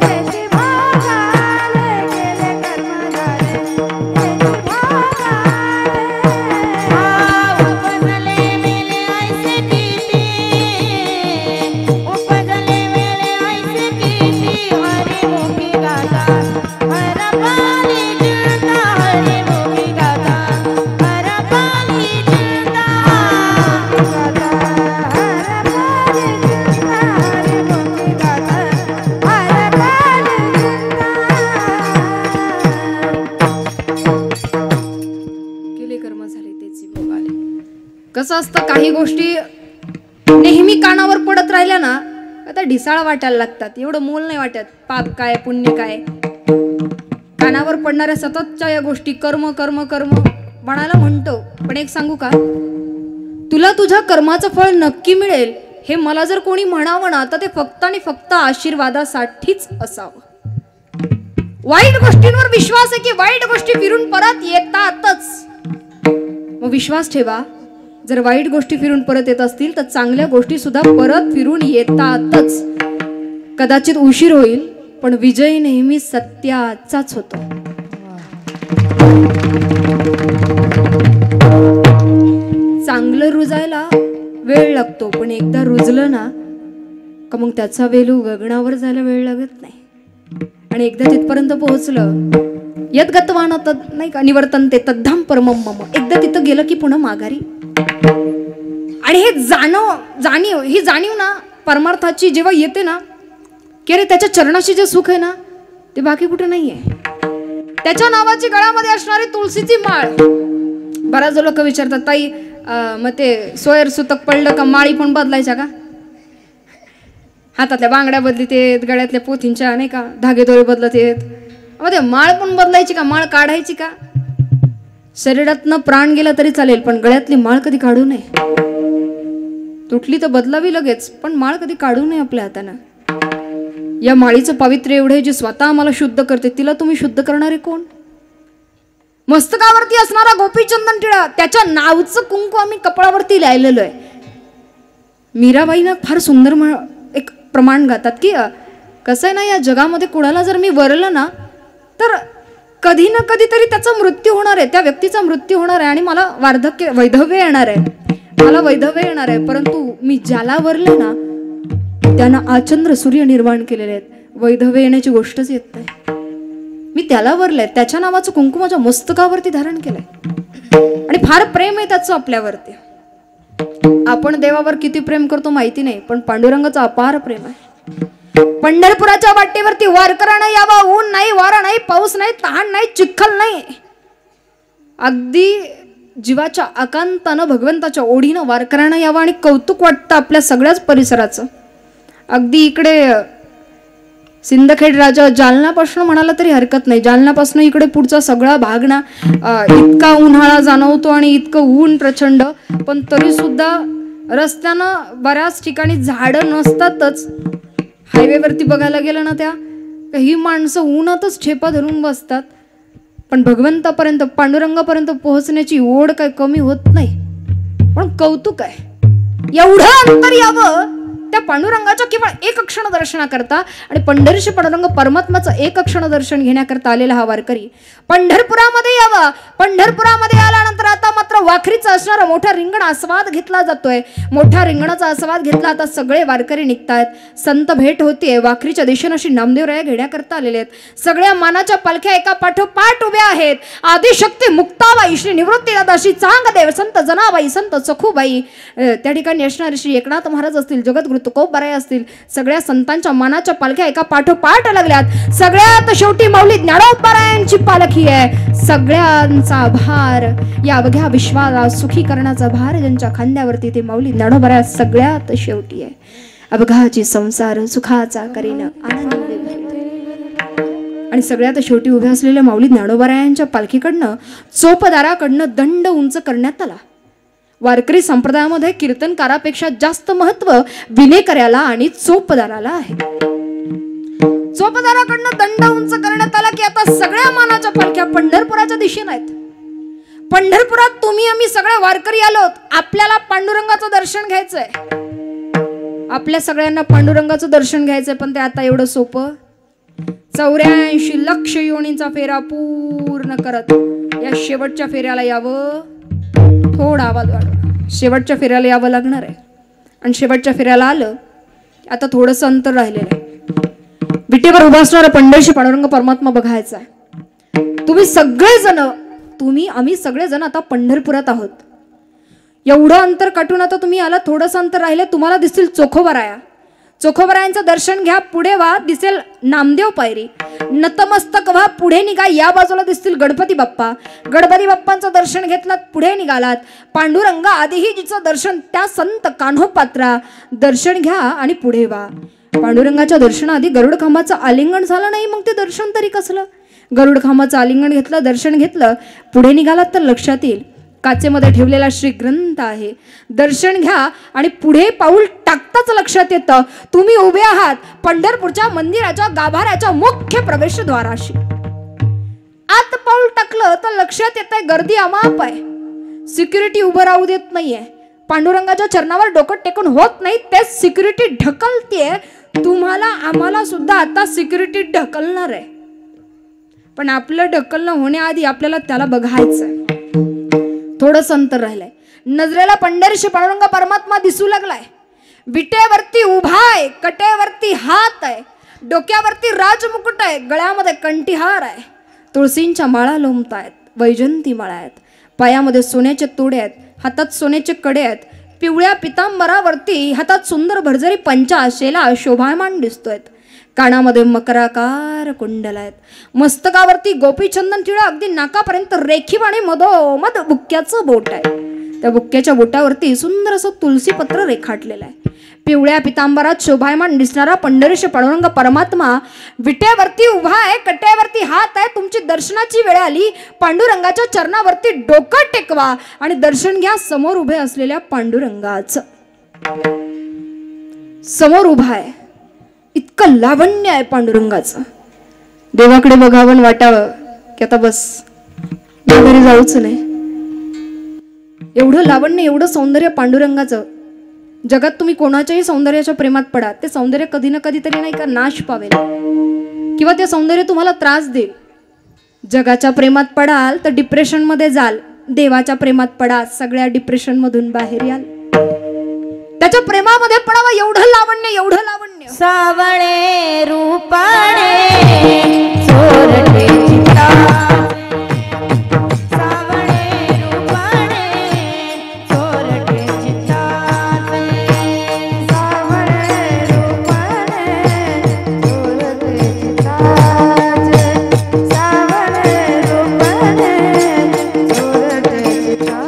त्याची भोगाले, केले कर्म झाले त्याची भोगाले. उपजले मेले ऐसे किती, उपजले मेले ऐसे किती, हरिमुखी गाता हरपाली जिरता, हरिमुखी गाता हरपाली जिरता, गाता हरपाली जिरता, हरिमुखी गाता हरपाली जिरता. केले कर्म झाले त्याची भोग आले. कसं असतं, काही गोष्टी नेहमी कानावर पडत राहिल्या ना आता ढिसाळ वाटायला लागतात. एवढं मोल नाही वाटत. पाप काय पुण्य काय, कानावर पडणाऱ्या सततच्या या गोष्टी कर्म कर्म कर्म म्हणायला म्हणतो. पण एक सांगू का, तुला तुझ्या कर्माचं फळ नक्की मिळेल हे मला जर कोणी म्हणावं ना तर ते फक्त आणि फक्त आशीर्वादासाठीच असावं. वाईट गोष्टींवर विश्वास आहे की वाईट गोष्टी फिरून परत येतातच. मग विश्वास ठेवा, जर वाईट गोष्टी फिरून परत येत असतील तर चांगल्या गोष्टी सुद्धा परत फिरून येतातच. कदाचित उशीर होईल पण विजय नेहमी सत्याचाच होतो. चांगलं रुजायला वेळ लागतो पण एकदा रुजलं ना का मग त्याचा वेलू गगनावर जायला वेळ लागत नाही. आणि एकदा तिथपर्यंत पोहोचलं, यद्गतवान नाही का निवर्तन्ते तद्धाम परमं मम, एकदा तिथं गेलं की पुन्हा माघारी. आणि हे ही जाणीव ना परमार्थाची जेव्हा येते ना की अरे त्याच्या चरणाशी जे सुख आहे ना ते बाकी कुठे नाहीये. त्याच्या नावाची गळ्यामध्ये असणारी तुळशीची माळ. बराच लोक विचारतात, ताई मग ते सोयर सुतक पडलं का माळी पण बदलायच्या का? हातातल्या बांगड्या बदलीत येत, गळ्यातल्या पोथींच्या नाही का धागे दोरे बदलत येत, मग ते माळ पण बदलायची का, माळ काढायची का? शरीरातनं प्राण गेला तरी चालेल पण गळ्यातली माळ कधी काढू नये. तुटली तर बदलावी लगेच पण माळ कधी काढू नये आपल्या हातानं. या माळीचं पावित्र्य एवढे जे स्वतः मला शुद्ध करते तिला तुम्ही शुद्ध करणारे कोण? मस्तकावरती असणारा गोपीचंदन टिळा त्याच्या नावचं कुंकू आम्ही कपाळावरती लिहिलेलं आहे. मीराबाईनं फार सुंदर एक प्रमाण गातात की कसं आहे ना, या जगामध्ये कुणाला जर मी वरलं ना तर कधी ना कधीतरी त्याचा मृत्यू होणार आहे, त्या व्यक्तीचा मृत्यू होणार आहे आणि मला वैधव्य येणार आहे, मला वैधव्य येणार आहे. परंतु मी ज्याला वरले ना त्यानं आचंद्र सूर्य निर्माण केलेले आहेत, वैधव्य येण्याची गोष्टच येत नाही. मी त्याला वरले, त्याच्या नावाचं कुंकू माझ्या मस्तकावरती धारण केलंय आणि फार प्रेम आहे त्याचं आपल्यावरती. आपण देवावर किती प्रेम करतो माहिती नाही पण पांडुरंगाचं अपार प्रेम आहे. पंढरपुराच्या वाटेवरती वारकऱ्यानं यावं, ऊन नाही, वारा नाही, पाऊस नाही, तहान नाही, चिखल नाही, अगदी जीवाच्या आकांतानं भगवंताच्या ओढीनं वारकऱ्यानं यावं आणि कौतुक वाटतं आपल्या सगळ्याच परिसराचं. अगदी इकडे सिंदखेड राजा जालन्यापासून म्हणाला तरी हरकत नाही, जालन्यापासून इकडे पुढचा सगळा भाग ना इतका उन्हाळा जाणवतो आणि इतकं ऊन प्रचंड, पण तरी सुद्धा रस्त्यानं बऱ्याच ठिकाणी झाडं नसतातच. हायवेवरती बघायला गेलं ना त्या ही माणसं उन्हातच ठेपा धरून बसतात. पण भगवंतापर्यंत पांडुरंगापर्यंत पोहोचण्याची ओढ काय कमी होत नाही. पण कौतुक आहे, एवढं अंतर यावं त्या पांडुरंगाच्या केवळ एक क्षण दर्शनाकरता आणि पंढरीशी पांडुरंग परमात्माचं एक क्षण दर्शन घेण्याकरता आलेला हा वारकरी पंढरपुरामध्ये यावा. पंढरपुरामध्ये आल्यानंतर आता मात्र वाखरीचा असणारा मोठा रिंगण आस्वाद घेतला जातोय. मोठ्या रिंगणाचा आस्वाद घेतला. आता सगळे वारकरी निघतायत, संत भेट होतीये. वाखरीच्या दिशेने अशी नामदेवराया घेण्याकरता आलेले आहेत. सगळ्या मानाच्या पालख्या एका पाठोपाठ उभ्या आहेत. आदिशक्ती मुक्ताबाई, श्री निवृत्तीदादाशी चांगदेव, संत जनाबाई, संत सखूबाई, त्या ठिकाणी असणारे श्री एकनाथ महाराज असतील, जगद्गुरु तुकोबाराय असतील, सगळ्या संतांच्या मानाच्या पालख्या एका पाठोपाठ लागल्यात. सगळ्यात शेवटी माऊली ज्ञानोबारायांची पालखी आहे. सगळ्यांचा भार, या अवघ्या विश्वाला सुखी करण्याचा भार ज्यांच्या खांद्यावरती ते माऊली ज्ञानोबाराय सगळ्यात शेवटी आहे. अवघाची संसार सुखाचा करीन आनंद. आणि सगळ्यात शेवटी उभ्या असलेल्या माऊली ज्ञानोबारायांच्या पालखीकडनं चोपदाराकडनं दंड उंच करण्यात आला. वारकरी संप्रदायामध्ये कीर्तनकारापेक्षा जास्त महत्व विनेकऱ्याला आणि चोपदाराला आहे. चोपदाराकडनं दंड उंच करण्यात आला की आता सगळ्या मानाच्या पालख्या पंढरपुराच्या दिशेने आहेत. पंढरपुरात तुम्ही आम्ही सगळे वारकरी आलोत. आपल्याला पांडुरंगाचं दर्शन घ्यायचंय. आपल्या सगळ्यांना पांडुरंगाचं दर्शन घ्यायचंय. पण ते आता एवढं सोपं? 84 लक्ष योनींचा फेरा पूर्ण करत या शेवटच्या फेऱ्याला यावं. थोडा आवाज वाढवा. शेवटच्या फेऱ्याला यावं लागणार आहे. आणि शेवटच्या फेऱ्याला आलं आता थोडंसं अंतर राहिलेलं आहे. विटेवर उभा असणारा पंढरशी पांडुरंग परमात्मा बघायचा आहे. तुम्ही सगळेजण आम्ही सगळेजण आता पंढरपुरात आहोत. एवढं अंतर काटून आता तुम्ही आला. थोडंसं अंतर राहिले. तुम्हाला दिसतील चोखोबराया. चोखोबरायांचं दर्शन घ्या. पुढे व्हा दिसेल नामदेव पायरी. नतमस्तक व्हा. पुढे निघा. या बाजूला दिसतील गणपती बाप्पा. गणपती बाप्पांचं दर्शन घेतलात. पुढे निघालात. पांडुरंग आदिहीजीचं दर्शन त्या संत कान्होपात्रा दर्शन घ्या आणि पुढे व्हा. पांडुरंगाच्या दर्शनाआधी गरुड खांबाचं आलिंगन झालं नाही मग ते दर्शन तरी कसलं? गरुड खांबाचं आलिंगन घेतलं. दर्शन घेतलं. पुढे निघालात तर लक्षात येईल काचेमध्ये ठेवलेला श्री ग्रंथ आहे. दर्शन घ्या आणि पुढे पाऊल टाकताच लक्षात येतं तुम्ही उभे आहात पंढरपूरच्या मंदिराच्या गाभाऱ्याच्या मुख्य प्रवेशद्वाराशी. आत पाऊल टाकलं तर लक्षात येतंय गर्दी अमाप आहे. सिक्युरिटी उभं राहू देत नाहीये. पांडुरंगाच्या चरणावर डोकं टेकून होत नाही. तेच सिक्युरिटी ढकलतेय. तुम्हाला आम्हाला सुद्धा आता सिक्युरिटी ढकलणार आहे. पण आपलं ढकलणं होण्याआधी आपल्याला त्याला बघायचंय. थोडंसं अंतर राहिलंय. नजरेला पंढरशी पांडुरंग परमात्मा दिसू लागलाय. विटेवरती उभा आहे. कटेवरती हात आहे. डोक्यावरती राजमुकुट आहे. गळ्यामध्ये कंठीहार आहे. तुळशींच्या माळा लोंबतायत. वैजंती माळा आहेत. पायामध्ये सोन्याचे तोडे आहेत. हातात सोन्याचे कडे आहेत. पिवळ्या पितांबरावरती हातात सुंदर भरजरी पंचा शेला शोभायमान दिसतोयत. कानामध्ये मकराकार कुंडल आहेत. मस्तकावरती गोपीचंदन टिळा अगदी नाकापर्यंत रेखीव आणि मधोमध बुक्क्याचं बोट आहे. त्या बुक्क्याच्या बोटावरती सुंदर असं तुलसीपत्र रेखाटलेलं आहे. पिवळ्या पितांबरात शोभायमान दिसणारा पंढरीश पांडुरंग परमात्मा विटेवरती उभा आहे. कट्यावरती हात आहे. तुमची दर्शनाची वेळ आली. पांडुरंगाच्या चरणावरती डोकं टेकवा आणि दर्शन घ्या समोर उभे असलेल्या पांडुरंगाचं. समोर उभा आहे. इतकं लावण्य आहे पांडुरंगाचं. देवाकडे बघावं वाटावं की आता बस घरी जाऊच नाही. एवढं लावण्य एवढं सौंदर्य पांडुरंगाचं. जगात तुम्ही कोणाच्याही सौंदर्याच्या प्रेमात पडा. ते सौंदर्य कधी ना कधीतरी नाही का नाश पावेल किंवा ते सौंदर्य तुम्हाला त्रास देईल. जगाच्या प्रेमात पडाल तर डिप्रेशन मध्ये जाल. देवाच्या प्रेमात पडा सगळ्या डिप्रेशन मधून बाहेर याल. त्याच्या प्रेमामध्ये पडावं. एवढं लावण्य एवढं लावण्य. सावळे रूपाने चोरटे चित्ता. सावळे रूपाने चोरटे चित्ता. सावळे रूपाने चोरटे चित्ता. सावळे रूपाने चोरटे चित्ता.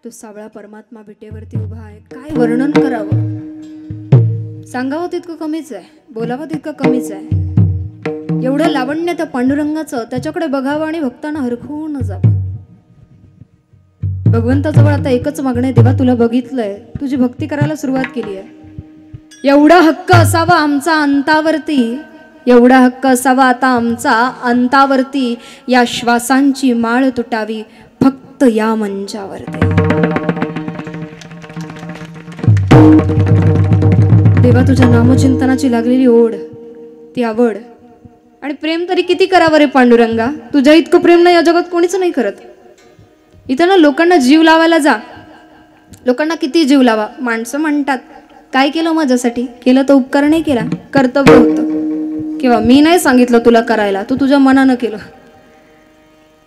तो सावळा परमात्मा विटेवरती उभा आहे. काय वर्णन करावं? सांगावं तितकं कमीच आहे. बोलावं तितकं कमीच आहे. एवढं लावण्य त्या पांडुरंगाचं. त्याच्याकडे बघावं आणि भक्तांना हरखून जावं. भगवंताजवळ आता एकच मागणं आहे. देवा तुला बघितलंय. तुझी भक्ती करायला सुरुवात केली आहे. एवढा हक्क असावा आमचा अंतावरती. एवढा हक्क असावा आता आमचा अंतावरती. या श्वासांची माळ तुटावी फक्त या मंचावरती. देवा तुझ्या नामचिंतनाची लागलेली ओढ, ती आवड आणि प्रेम तरी किती करावं रे पांडुरंगा, तुझ्या इतकं प्रेम ना या जगात कोणीच नाही करत. इथं ना लोकांना जीव लावायला जा, लोकांना किती जीव लावा. माणसं म्हणतात काय केलं माझ्यासाठी, केलं तर उपकार नाही केला, कर्तव्य होतं, किंवा मी नाही सांगितलं तुला करायला, तू तुझ्या मनानं केलं.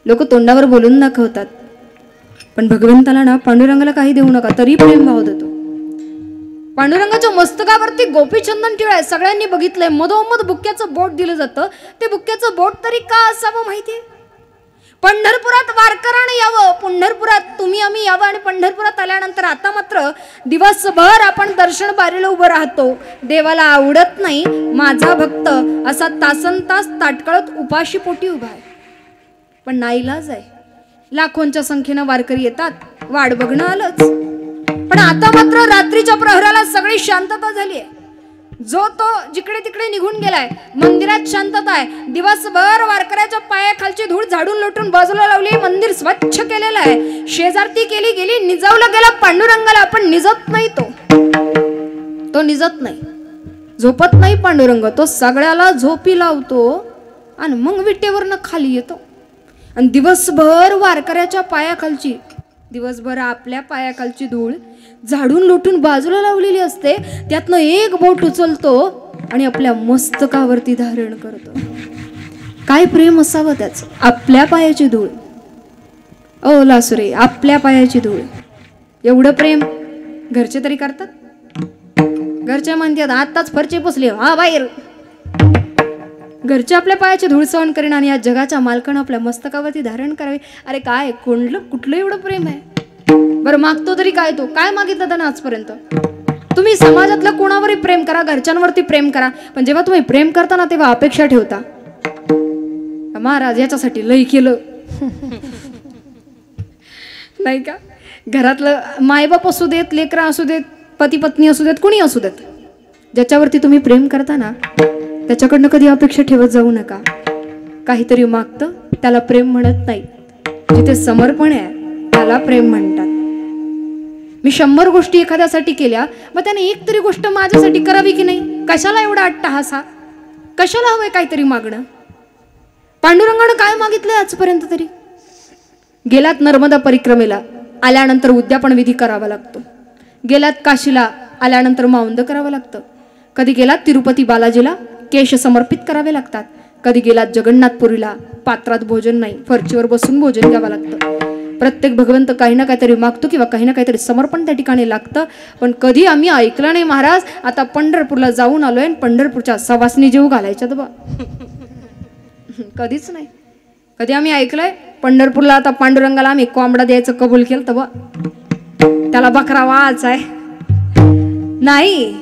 लोक तोंडावर बोलून दाखवतात, पण भगवंताला ना पांडुरंगाला काही देऊ नका तरी प्रेम भाव देतो. पांडुरंगाच्या मस्तकावरती गोपीचंदन टिळा आहे, सगळ्यांनी बघितलंय. मधोमध बुक्क्याचं बोट दिलं जातं, ते बुक्क्याचं बोट तरी का असावं माहितीये? पंढरपुरात वारकऱ्याने यावं, पंढरपुरात तुम्ही आम्ही यावं. आणि पंढरपुरात आल्यानंतर आता मात्र दिवसभर आपण दर्शन बारीला उभं राहतो. देवाला आवडत नाही माझा भक्त असा तासनतास ताटकळत उपाशी पोटी उभा आहे. पण नाईलाज आहे, लाखोंच्या संख्येनं वारकरी येतात, वाट बघणं आलंच. पण आता मात्र रात्रीच्या प्रहराला सगळी शांतता झाली आहे. जो तो जिकडे तिकडे निघून गेलाय, मंदिरात शांतता आहे. दिवसभर वारकऱ्याच्या पायाखालची धूळ झाडून लोटून बाजूला लावली, मंदिर स्वच्छ केलेलं आहे. शेजारती केली गेली, निजावला गेला पांडुरंगाला, पण निजत नाही तो निजत नाही, झोपत नाही पांडुरंग. तो सगळ्याला झोपी लावतो आणि मग विटेवरनं खाली येतो. आणि दिवसभर वारकऱ्याच्या पायाखालची, दिवसभर आपल्या पायाखालची धूळ झाडून लोटून बाजूला लावलेली असते. त्यातनं एक बोट उचलतो आणि आपल्या मस्तकावरती धारण करतो. काय प्रेम असावं त्याचं. आपल्या पायाची धूळ, ओ लासुरे, आपल्या पायाची धूळ. एवढं प्रेम घरचे तरी करतात? घरचे म्हणतात आताच फरची पुसली, हा बाहेर. घरचे आपल्या पायाची धूळ सहन करेन आणि या जगाच्या मालकानं आपल्या मस्तकावरती धारण करावे. अरे काय कुठलं एवढं प्रेम आहे? बरं मागतो तरी काय? तो काय मागितलं त्यानं आजपर्यंत? तुम्ही समाजातलं कोणावरही प्रेम करा, घरच्यांवरती प्रेम करा, पण जेव्हा तुम्ही प्रेम करता ना तेव्हा अपेक्षा ठेवता. महाराज याच्यासाठी लई केलं नाही का? घरातलं मायबाप असू देत, लेकरं असू देत, पती पत्नी असू देत, कुणी असू देत, ज्याच्यावरती तुम्ही प्रेम करता ना त्याच्याकडनं कधी अपेक्षा ठेवत जाऊ नका. काहीतरी मागतं त्याला प्रेम म्हणत नाही, जिथे समर्पण आहे त्याला प्रेम म्हणतात. मी 100 गोष्टी एखाद्यासाठी केल्या, मग त्याने एक तरी गोष्ट माझ्यासाठी करावी की नाही? कशाला एवढा अट्टहास? कशाला हवंय काहीतरी मागणं? पांडुरंगानं काय मागितलंय आजपर्यंत तरी? गेलात नर्मदा परिक्रमेला, आल्यानंतर उद्यापन विधी करावा लागतो. गेलात काशीला, आल्यानंतर माउंद करावं लागतं. कधी गेलात तिरुपती बालाजीला, केश समर्पित करावे लागतात. कधी गेलात जगन्नाथपुरीला, पात्रात भोजन नाही, फरचीवर बसून भोजन घ्यावं लागतं. प्रत्येक भगवंत काही ना काहीतरी मागतो किंवा काही ना काहीतरी समर्पण त्या ठिकाणी लागतं. पण कधी आम्ही ऐकलं नाही महाराज. आता पंढरपूरला जाऊन आलोय आणि पंढरपूरच्या सवासनी जीव घालायच्यात बा. कधीच नाही. कधी आम्ही ऐकलंय पंढरपूरला आता पांडुरंगाला आम्ही कोंबडा द्यायचं कबूल केलं तर बा, त्याला बकरा वाच आहे नाही.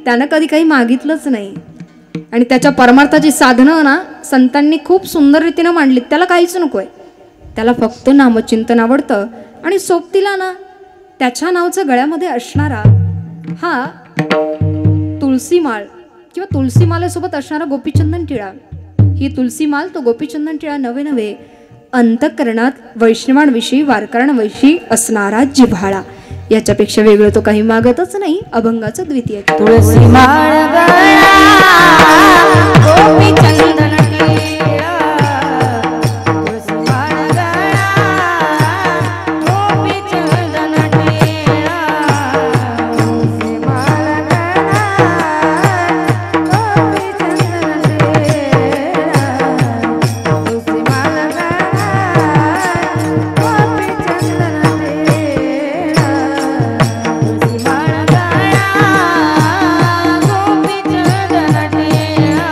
त्यानं कधी काही मागितलंच नाही. आणि त्याच्या परमार्थाची साधनं ना संतांनी खूप सुंदर रीतीनं मांडलीत. त्याला काहीच नकोय, त्याला फक्त नामचिंतन आवडतं. आणि सोबतीला ना त्याच्या नावचं गळ्यामध्ये असणारा हा तुळशी माळ किंवा तुळशी मालेसोबत असणारा गोपीचंदन टिळा, ही तुळशी माल तो गोपीचंदन टिळा नवे नवे अंतःकरणात वैष्णवांविषयी वारकऱ्यांविषयी असणारा जिव्हाळा, याच्यापेक्षा वेगळं तो काही मागतच नाही. अभंगाचं द्वितीय. तुळशी माळ गळा गोपीचंदन टिळा, तुळशी माळ गळा गोपीचंदन टिळा, तुळशी माळ गळा गोपीचंदन टिळा, तुळशी माळ गळा गोपीचंदन टिळा, तुळशी माळ गळा गोपीचंदन टिळा.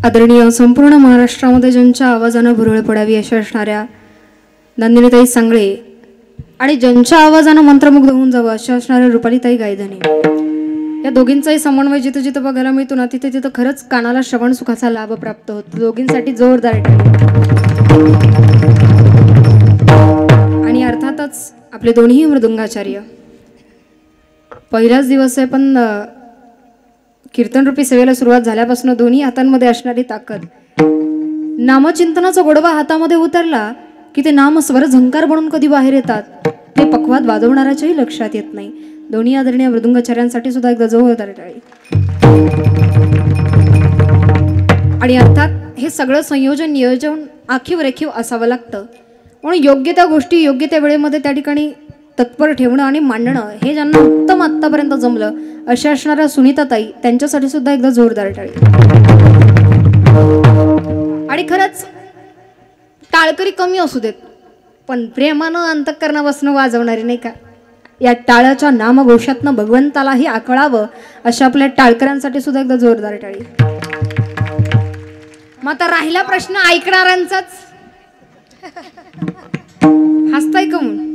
आदरणीय संपूर्ण महाराष्ट्रामध्ये ज्यांच्या आवाजानं भुरळ पडावी अशा असणाऱ्या नंदिनीताई सांगळे आणि ज्यांच्या आवाजानं मंत्रमुग्ध होऊन जावं अशा असणाऱ्या रुपालीताई गायधनी, या दोघींचाही समन्वय जिथं जिथं बघायला मिळतो ना तिथे तिथं खरंच कानाला श्रवण सुखाचा लाभ प्राप्त होतो. दोघींसाठी जोरदार टाळी. आणि अर्थातच आपले दोन्ही मृदुंगाचार्य. पहिलाच दिवस आहे पण कीर्तनरूपी सेवेला सुरुवात झाल्यापासून दोन्ही हातांमध्ये असणारी ताकद, नामचिंतनाचा गोडवा हातामध्ये उतरला की ते नाम स्वर झंकार बनून कधी बाहेर येतात ते पक्वात वाजवणाऱ्याच्याही लक्षात येत नाही. दोन्ही आदरणीय मृदुंगाचार्यांसाठी सुद्धा एकदा जोरदार टाळी. आणि अर्थात हे सगळं संयोजन नियोजन आखीव रेखीव असावं लागतं. म्हणून योग्य त्या गोष्टी योग्य त्या वेळेमध्ये त्या ठिकाणी तत्पर ठेवणं आणि मांडणं हे ज्यांना उत्तम आत्तापर्यंत जमलं अशा असणाऱ्या सुनीताताई, त्यांच्यासाठी सुद्धा एकदा जोरदार टाळी. आणि खरंच टाळकरी कमी असू देत पण प्रेमानं अंतःकरणापासून वाजवणारी नाही का, या टाळाच्या नामघोषातनं भगवंतालाही आकळावं अशा आपल्या टाळकऱ्यांसाठी सुद्धा एकदा जोरदार टाळी. मग आता राहिला प्रश्न ऐकणाऱ्यांचाच. हसताय का म्हणून?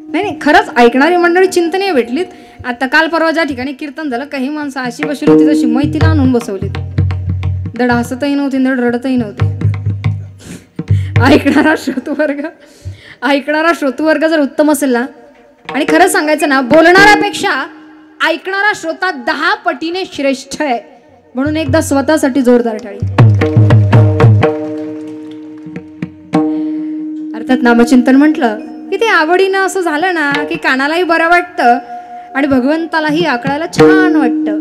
नाही नाही, खरंच ऐकणारी मंडळी चिंतनीय भेटलीत. आता काल परवा ज्या ठिकाणी कीर्तन झालं काही माणसं अशी बसली होती जशी मैतीला आणून बसवलीत. दड हसतही नव्हती दड रडतही नव्हती. ऐकणारा श्रोतुवर्ग जर उत्तम असेल ना, आणि खरं सांगायचं ना, बोलणाऱ्यापेक्षा ऐकणारा श्रोता 10 पटीने श्रेष्ठ आहे. म्हणून एकदा स्वतःसाठी जोरदार टाळी. अर्थात नामचिंतन म्हटलं की ते आवडीनं असं झालं ना की कानालाही बरं वाटतं आणि भगवंतालाही आकळायला छान वाटतं.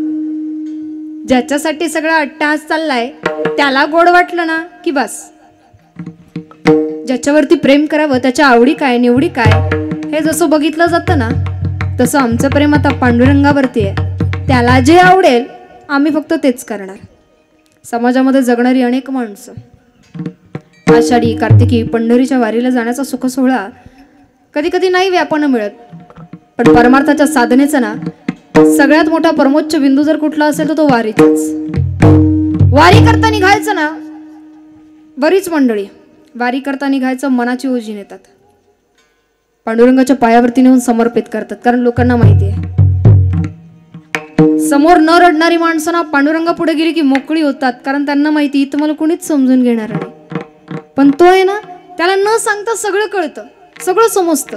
ज्याच्यासाठी सगळा अट्टहास चाललाय त्याला गोड वाटलं ना की बस. ज्याच्यावरती प्रेम करावं त्याच्या आवडी काय निवडी काय हे जसं बघितलं जातं ना, तसं आमचं प्रेम आता पांडुरंगावरती आहे. त्याला जे आवडेल आम्ही फक्त तेच करणार. समाजामध्ये जगणारी अनेक माणसं आषाढी कार्तिकी पंढरीच्या वारीला जाण्याचा सुख सोहळा कधी कधी नाही व्यापानं मिळत, पण परमार्थाच्या साधनेचा ना सगळ्यात मोठा परमोच्च बिंदू जर कुठला असेल तर तो वारीचाच. वारी करता निघायचं ना, बरीच मंडळी वारी करता निघायचं मनाची ओझी नेतात, पांडुरंगाच्या पायावरती नेऊन समर्पित करतात. कारण लोकांना माहिती आहे समोर न रडणारी माणसं ना पांडुरंगा पुढे गेली की मोकळी होतात. कारण त्यांना माहिती इथं मला कोणीच समजून घेणार नाही. पण तो आहे ना, त्याला न सांगता सगळं कळतं, सगळं समजतं.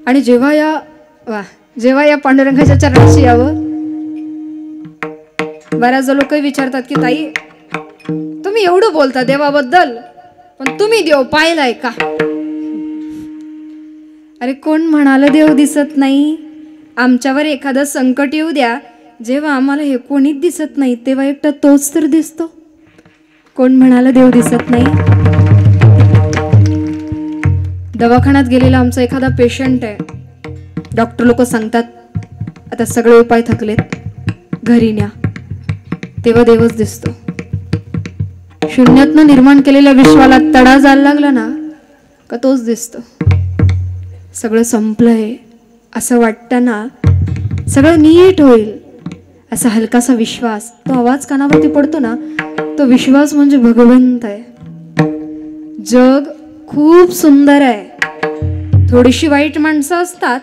आणि जेव्हा या पांडुरंगाच्या चरणाशी यावं, बऱ्याच लोक विचारतात की ताई तुम्ही एवढं बोलता देवाबद्दल, पण तुम्ही देव पाहिलाय का? अरे कोण म्हणालं देव दिसत नाही? आमच्यावर एखादं संकट येऊ द्या, जेव्हा आम्हाला हे कोणीच दिसत नाही तेव्हा एकटा तोच तर दिसतो. कोण म्हणालं देव दिसत नाही? दवाखान्यात गेलेला आमचा एखादा पेशंट आहे, डॉक्टर लोक सांगतात आता सगळे उपाय थकलेत, घरी न्या. तेव्हा देवच दिसतो. शून्यातनं निर्माण केलेल्या विश्वाला तडा जायला लागला ना का तोच दिसतो. सगळं संपलंय असं वाटताना सगळं नीट होईल असा हलकासा विश्वास, तो आवाज कानावरती पडतो ना, तो विश्वास म्हणजे भगवंत आहे. जग खूप सुंदर आहे. थोडीशी वाईट माणसं असतात,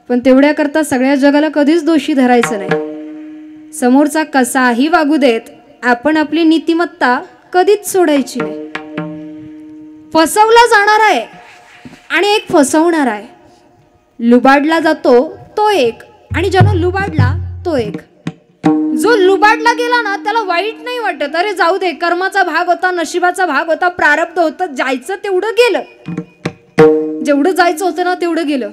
पण तेवढ्या करता सगळ्या जगाला कधीच दोषी धरायचं नाही. समोरचा कसाही वागू देत, आपण आपली नीतिमत्ता कधीच सोडायची नाही. फसवला जाणार आहे आणि एक फसवणार आहे. लुबाडला जातो तो एक आणि ज्यानं लुबाडला तो एक. जो लुबाडला गेला ना त्याला वाईट नाही वाटत, अरे जाऊ दे, कर्माचा भाग होता, नशिबाचा भाग होता, प्रारब्ध होतं, जायचं तेवढं गेलं, जेवढं जायचं होतं ना तेवढं गेलं.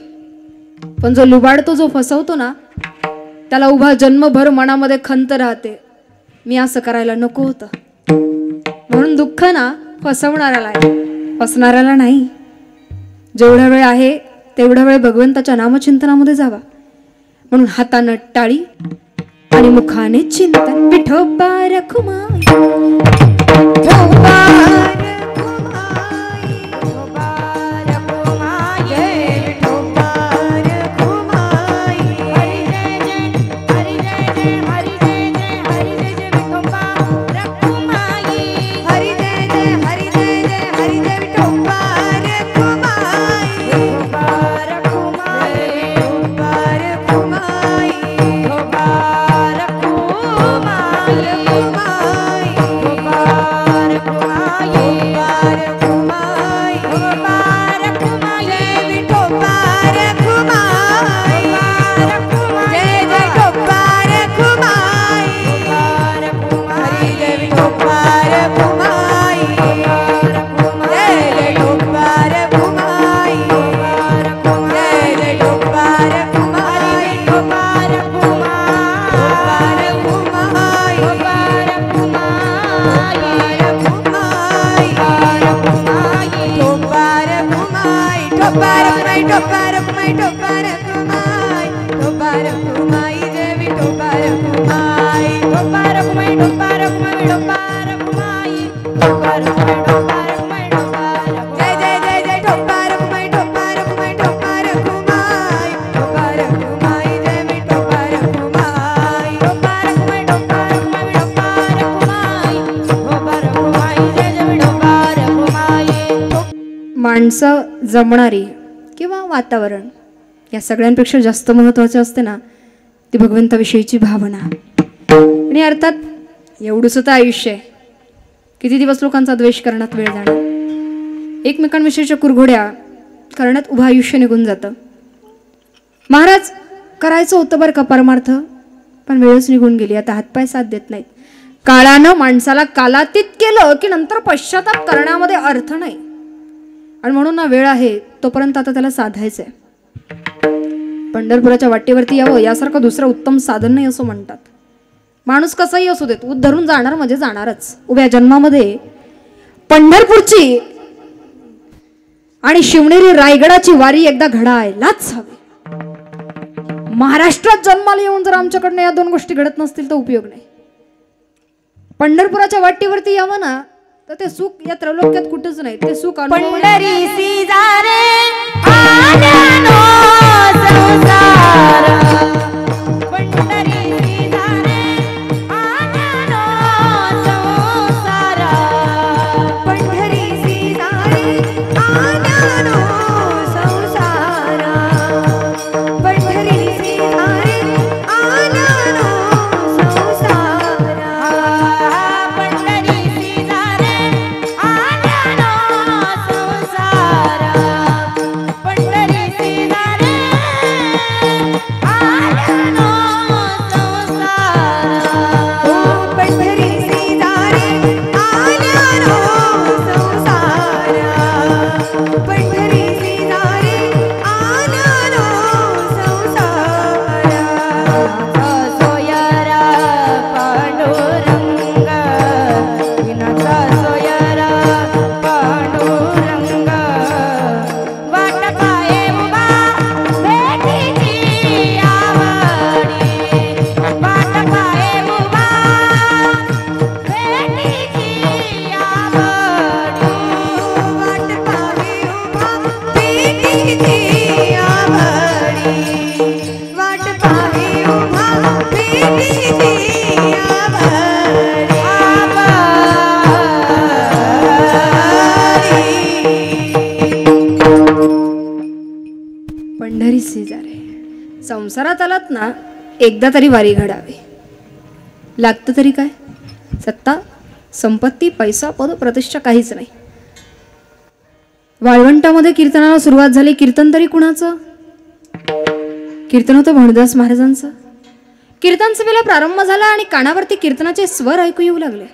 पण जो लुबाडतो, जो फसवतो ना, त्याला उभा जन्मभर मनामध्ये खंत राहते, मी असं करायला नको होतं. म्हणून दुःख ना फसवणाऱ्याला आहे, फसणाऱ्याला नाही. जेवढा वेळ आहे तेवढा वेळ भगवंताच्या नामचिंतनामध्ये जावा. म्हणून हातानं टाळी आणि मुखाने चिंतन. विठोबा रखुमाई, विठोबा रखुमाई, विठोबा रखुमाई, विठोबा रखुमाई. हरी जय जय, हरी जय जय, हरी जय जय, हरी जय जय माणसं जमणारी किंवा वातावरण या सगळ्यांपेक्षा जास्त महत्त्वाचं असते ना ती भगवंताविषयीची भावना. आणि अर्थात एवढंच तर आयुष्य आहे. किती दिवस लोकांचा द्वेष करण्यात वेळ जाणार, एकमेकांविषयीच्या कुरघोड्या करण्यात उभं आयुष्य निघून जातं. महाराज करायचं होतं बरं का परमार्थ, पण वेळच निघून गेली. आता हातपाय साथ देत नाहीत. काळानं माणसाला कालातीत केलं की नंतर पश्चाताप करण्यामध्ये अर्थ नाही. आणि म्हणून ना वेळ आहे तोपर्यंत आता त्याला साधायचंय. पंढरपुराच्या वाटेवरती यावं यासारखं दुसरं उत्तम साधन नाही असं म्हणतात. माणूस कसाही असू देत उत धरून जाणार म्हणजे जाणारच. उभ्या जन्मामध्ये पंढरपूरची आणि शिवनेरी रायगडाची वारी एकदा घडायलाच हवी. महाराष्ट्रात जन्माला येऊन जर आमच्याकडनं या दोन गोष्टी घडत नसतील तर उपयोग नाही. पंढरपुराच्या वाटेवरती यावं ना तर ते सुख या त्रैलोक्यात कुठंच नाही. ते सुख पंढरीसी जारे आनंदो संसार. पंढरीसी जारे आनंदो संसार. पंढरीसी जारे आनंदो संसार. पंढरीसी जारे आनंदो संसार. पंढरीसी जारे आनंदो संसार. पंढरीसी जारे आनंदो संसार. ओ पंढरीसी जारे आनंदो संसार. पंढरीसी जारे आनंदो संसार. सोयरा पांडुरंग विनाचा सोयरा पांडुरंग. वाट पाये उभा भेटीची आवडी. वाट पाये उभा भेटीची आवडी. वाट पाये उभा भेटीची आवडी. वाट पाये उभा भेटीची आवडी. पंढरी शेजारे संसारात आलात ना एकदा तरी वारी घडावी. लागतं तरी काय, सत्ता संपत्ती पैसा पद प्रतिष्ठा काहीच नाही. वाळवंटामध्ये कीर्तनाला सुरुवात झाली. कीर्तन तरी कुणाचं? कीर्तन होतं भानुदास महाराजांचं. कीर्तन सभेला प्रारंभ झाला आणि कानावरती कीर्तनाचे स्वर ऐकू येऊ लागले.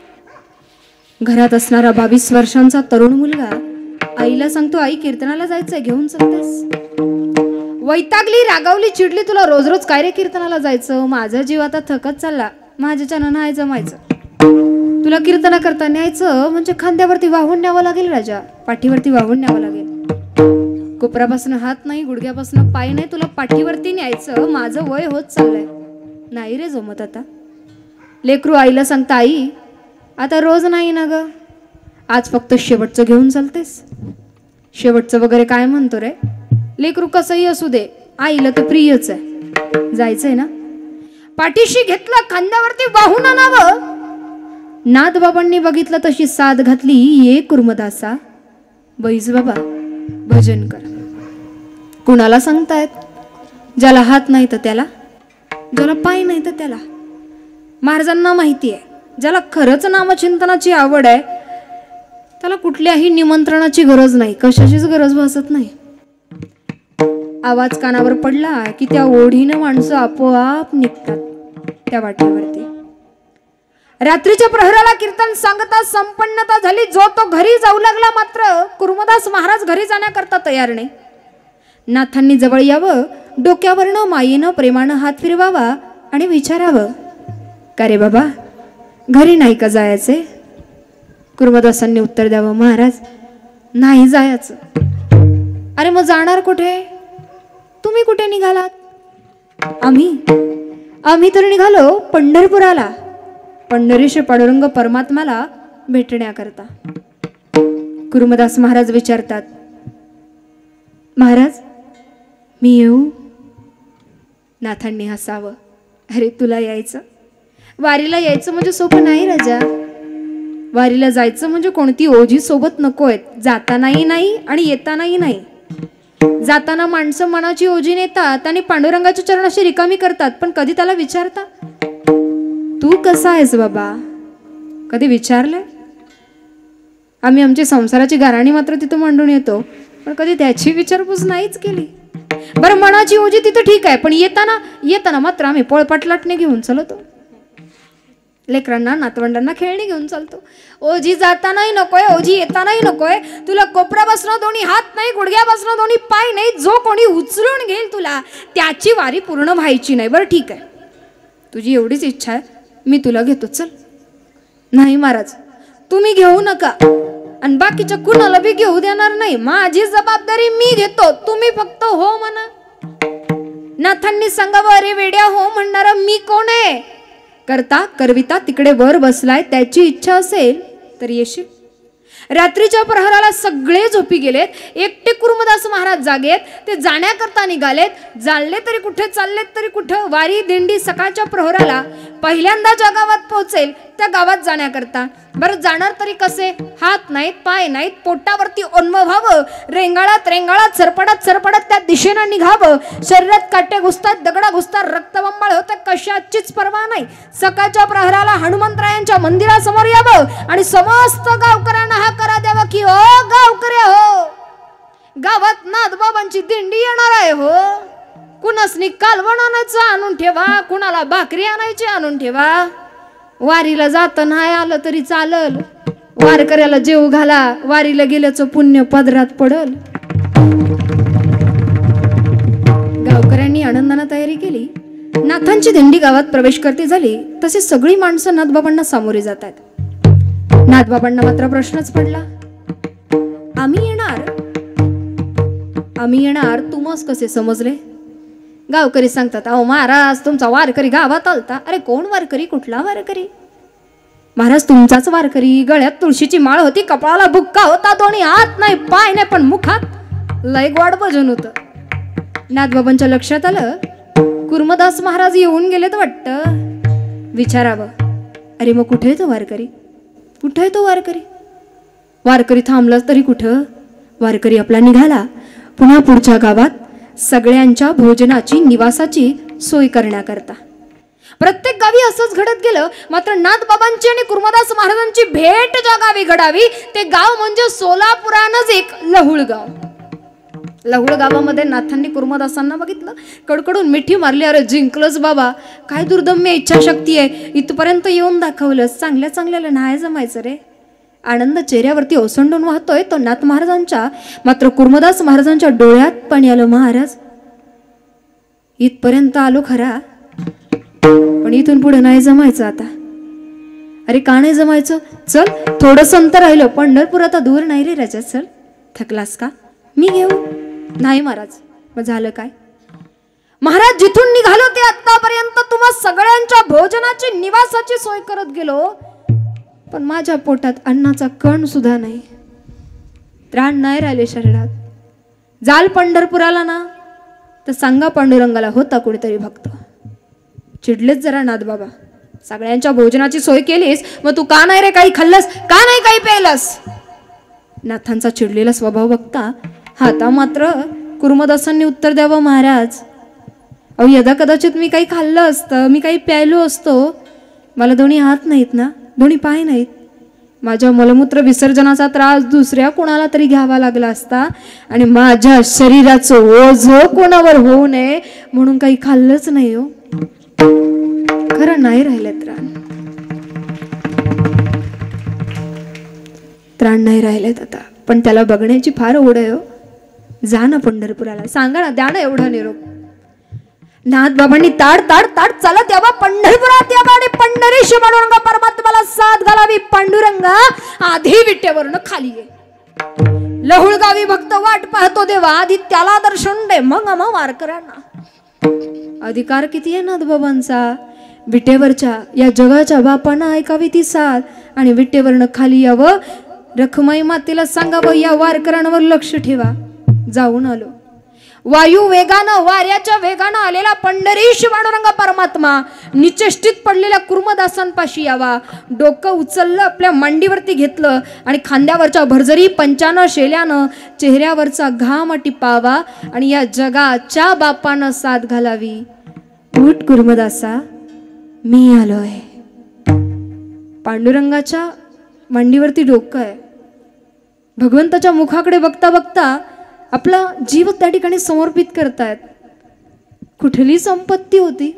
घरात असणारा 22 वर्षांचा तरुण मुलगा आईला सांगतो, आई कीर्तनाला जायचंय, घेऊन चलतेस? वैतागली, रागावली, चिडली, तुला रोज रोज काय रे कीर्तनाला जायचं? माझा जीव आता थकत चालला, माझ्याच्यानं नाही जमायचं. तुला कीर्तना करता न्यायचं म्हणजे खांद्यावरती वाहून न्यावं लागेल राजा, पाठीवरती वाहून न्यावं लागेल. कोपरापासून हात नाही, गुडघ्यापासून पाय नाही, तुला पाठीवरती न्यायचं. माझं वय होत चाललंय, नाही रे जमत आता. लेकरू आईला सांगता, आई आता रोज नाही ना ग, आज फक्त शेवटचं घेऊन चालतेस? शेवटचं वगैरे काय म्हणतो रे? लेकरू कसंही असू दे, आईला तर प्रियच आहे, जायचंय ना. पाठीशी घेतलं, खांद्यावरती वाहून आणावं. नाथबाबांनी बघितलं तशी साथ घातली. ये कुर्मदासा, बैस बाबा, भजन कर. कुणाला सांगतायत? ज्याला हात नाही तर त्याला, ज्याला पाय नाही तर त्याला. महाराजांना माहिती आहे, ज्याला खरंच नामचिंतनाची आवड आहे त्याला कुठल्याही निमंत्रणाची गरज नाही, कशाचीच गरज भासत नाही. आवाज कानावर पडला की त्या ओढीनं माणसं आपोआप निघतात त्या वाटेवरती. रात्रीच्या प्रहराला कीर्तन सांगता संपन्नता झाली. जो तो घरी जाऊ लागला. मात्र कुर्मदास महाराज घरी जाण्याकरता तयार नाही. नाथांनी जवळ यावं, डोक्यावरनं मायेनं प्रेमानं हात फिरवावा आणि विचारावं, का रे बाबा घरी नाही का जायचे? कुर्मदासांनी उत्तर द्यावं, महाराज नाही जायचं. अरे मग जाणार कुठे? तुम्ही कुठे निघालात? आम्ही तर निघालो पंढरपुराला, पंढरीश पांडुरंग परमात्माला भेटण्याकरता. कुर्मदास महाराज विचारतात, महाराज मी येऊ? नाथांनी हसावं, अरे तुला यायचं? वारीला यायचं म्हणजे सोपं नाही राजा. वारीला जायचं म्हणजे कोणती ओझी सोबत नकोय, जातानाही नाही आणि येतानाही नाही. जाताना माणसं मनाची ओझी नेतात आणि पांडुरंगाच्या चरणाशी रिकामी करतात, पण कधी त्याला विचारतात तू कसा आहेस बाबा? कधी विचारलंय? आम्ही आमची संसाराची गाराणी मात्र तिथं मांडून येतो, पण कधी त्याची विचारपूस नाहीच केली. बरं, मनाची ओझी तिथं ठीक आहे, पण येताना मात्र आम्ही पळपाटलाटणे घेऊन चालतो. लेकरांना नातवंडांना खेळणी घेऊन चालतो. ओझी जातानाही नकोय, ओझी येतानाही नकोय. तुला कोपऱ्यापासून दोन्ही हात नाही, गुडघ्यापासून दोन्ही पाय नाही, जो कोणी उचलून घेईल तुला त्याची वारी पूर्ण व्हायची नाही. बरं ठीक आहे, तुझी एवढीच इच्छा आहे, मी तुला घेतो, चल. नाही महाराज, तुम्ही घेऊ नका आणि बाकीच्या कुणाला बी घेऊ देणार नाही. माझी जबाबदारी मी घेतो, तुम्ही फक्त हो म्हणा. नाथांनी सांगावं, अरे वेड्या, हो म्हणणारा मी कोण आहे? करता करविता तिकडे वर बसलाय, त्याची इच्छा असेल तर येशील. रात्रीच्या प्रहराला सगळे झोपी गेलेत, एकटे कुर्मदास महाराज जागेत. ते जाण्याकरता निघालेत. चालले तरी कुठे, चाललेत तरी कुठं? वारी दिंडी सकाळच्या प्रहराला पहिल्यांदा ज्या गावात पोहोचेल त्या गावात जाण्याकरता. बरं, जाणार तरी कसे? हात नाहीत, पाय नाहीत, पोटावरती ओन्म व्हावं, रेंगाळत रेंगाळत सरपडत सरपडत त्या दिशेनं निघावं. शरीरात काटे घुसतात, दगडा घुसतात, रक्तबंबाळ होतं, कशाचीच पर्वा नाही. सकाळच्या प्रहराला हनुमंतरायांच्या मंदिरासमोर यावं आणि समस्त गावकऱ्यांना हा करा द्यावा की ओ गावकऱ्या हो, गावात नाथबाबांची दिंडी येणार आहे हो. कुणासनी कालवण आणायचं आणून ठेवा, कुणाला भाकरी आणायची आणून ठेवा. वारीला जात नाही आलं तरी चालल, वारकऱ्याला जेव घाला, वारीला गेल्याचं पुण्य पदरात पडल. गावकऱ्यांनी आनंदाने तयारी केली. नाथांची दिंडी गावात प्रवेश करते झाली तसे सगळी माणसं नाथबाबांना सामोरे जातात. नाथबाबांना मात्र प्रश्नच पडला, आम्ही येणार तुम्हास कसे समजले? गावकरी सांगतात, अहो महाराज, तुमचा वारकरी गावात आलता. अरे कोण वारकरी? कुठला वारकरी? महाराज तुमचाच वारकरी. गळ्यात तुळशीची माळ होती, कपाळाला बुक्का होता, दोन्ही हात नाही, पाय नाही, पण मुखात लय गोड भजन होतं. नाथबाबांच्या लक्षात आलं, कुर्मदास महाराज येऊन गेलेत वाटतं. विचारावं, अरे मग कुठे आहे तो वारकरी? कुठे आहे तो वारकरी? वारकरी थांबलाच तरी कुठं? वारकरी आपला निघाला पुन्हा पुढच्या गावात सगळ्यांच्या भोजनाची, निवासाची सोय करण्याकरता. प्रत्येक गावी असंच घडत गेलं. मात्र नाथबाबांची आणि कुर्मदास महाराजांची भेट ज्या गावी घडावी ते गाव म्हणजे सोलापुरानजीक लहुळगाव. लहुळ गावामध्ये नाथांनी कुर्मदासांना बघितलं, कडकडून मिठी मारली. अरे जिंकलंच बाबा, काय दुर्दम्य इच्छाशक्ती आहे, इथपर्यंत येऊन दाखवलंस. चांगल्या चांगल्याला नाही जमायचं रे. आनंद चेहऱ्यावरती ओसंडून वाहतोय तो नाथ महाराजांच्या. मात्र कुर्मदास महाराजांच्या डोळ्यात पाणी आलं. महाराज, इथपर्यंत आलो खरा, पण इथून पुढे नाही जमायचं आता. अरे का नाही जमायचं? चल, थोडंस अंतर राहिलं, पंढरपूर आता दूर नाही रे राजा, चल. थकलास का? मी घेऊ. नाही महाराज. मग झालं काय? महाराज, जिथून निघालो ते आतापर्यंत तुम्हा सगळ्यांच्या भोजनाची, निवासाची सोय करत गेलो, पण माझ्या पोटात अन्नाचा कण सुद्धा नाही, त्राण नाही राहिले शरीरात. जाल पंढरपुराला ना तर सांगा पांडुरंगाला होता कुठेतरी भक्त. चिडलेच जरा नाथबाबा, सगळ्यांच्या भोजनाची सोय केलीस, मग तू का नाही रे काही खाल्लंस, का नाही काही प्यायलंस? नाथांचा चिडलेला स्वभाव बघता आता मात्र कुर्मदासांनी उत्तर द्यावं, महाराज अहो यदा कदाचित मी काही खाल्लं असतं, मी काही प्यायलो असतो, मला दोन्ही हात नाहीत ना, दोन्ही पाय नाहीत, माझ्या मलमूत्र विसर्जनाचा त्रास दुसऱ्या कोणाला तरी घ्यावा लागला असता आणि माझ्या शरीराचं ओझं कोणावर होऊ नये म्हणून काही खाल्लंच नाही हो. खरं नाही राहिले त्राण नाही राहिलेत आता, पण त्याला बघण्याची फार ओढ आहे हो. जा ना पंढरपुराला, सांगा ना, द्या ना एवढा निरोप. नाथबाबांनी ताड ताड ताड चालत यावा पंढरपुरात यावा आणि पंढरीशी पांडुरंग परमात्म्याला साथ घालावी. पांडुरंगा आधी विटेवरून खाली ये. लहुळगावी भक्त वाट पाहतो देवा, आधी त्याला दर्शन दे, मग आम्हा वारकऱ्यांना. अधिकार किती आहे नाथबाबांचा? विटेवरच्या या जगाच्या बापांना ऐकावी ती साथ आणि विटेवरनं खाली यावं. रखमाई मातेला सांगावं, या वारकऱ्यांवर लक्ष ठेवा. जाऊन आलो. वायू वेगानं वाऱ्याच्या वेगानं आलेला पंढरीश पांडुरंग परमात्मा निचेष्टित पडलेल्या कुर्मदासांपाशी यावा. डोकं उचललं, आपल्या मांडीवरती घेतलं आणि खांद्यावरच्या भरजरी पंचानं शेल्यानं चेहऱ्यावरचा घाम टिपावा आणि या जगाच्या बापानं साथ घालावी. उठ कुर्मदासा, मी आलोय. पांडुरंगाच्या मांडीवरती डोकं आहे. भगवंताच्या मुखाकडे बघता बघता आपला जीव त्या ठिकाणी समर्पित करतायत. कुठली संपत्ती होती,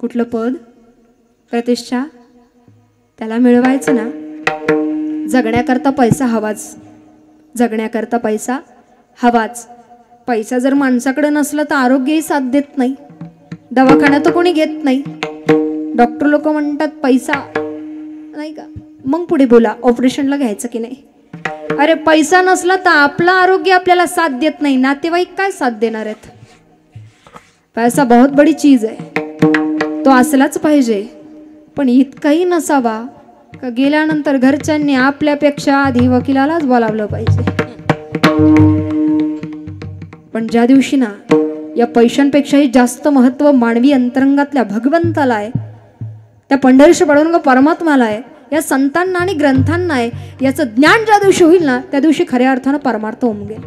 कुठलं पद, प्रतिष्ठा, त्याला मिळवायचं ना. जगण्याकरता पैसा हवाच, जगण्याकरता पैसा हवाच. पैसा जर माणसाकडे नसला तर आरोग्यही साथ देत नाही, दवाखान्यात कोणी घेत नाही. डॉक्टर लोक म्हणतात पैसा नाही का, मग पुढे बोला ऑपरेशनला घ्यायचं की नाही. अरे पैसा नसला तर आपलं आरोग्य आपल्याला साथ देत नाही, नातेवाईक काय साथ देणार आहेत. पैसा बहुत बडी चीज आहे, तो असलाच पाहिजे, पण इतकाही नसावा का गेल्यानंतर घरच्यांनी आपल्यापेक्षा आधी वकिलालाच बोलावलं पाहिजे. पण ज्या दिवशी ना या पैशांपेक्षाही जास्त महत्व मानवी अंतरंगातल्या भगवंताला आहे, त्या पंढरीश पांडुरंग परमात्माला आहे, या संतांना आणि ग्रंथांना आहे. याचं ज्ञान ज्या दिवशी होईल ना त्या दिवशी खऱ्या अर्थानं परमार्थ उमगेल.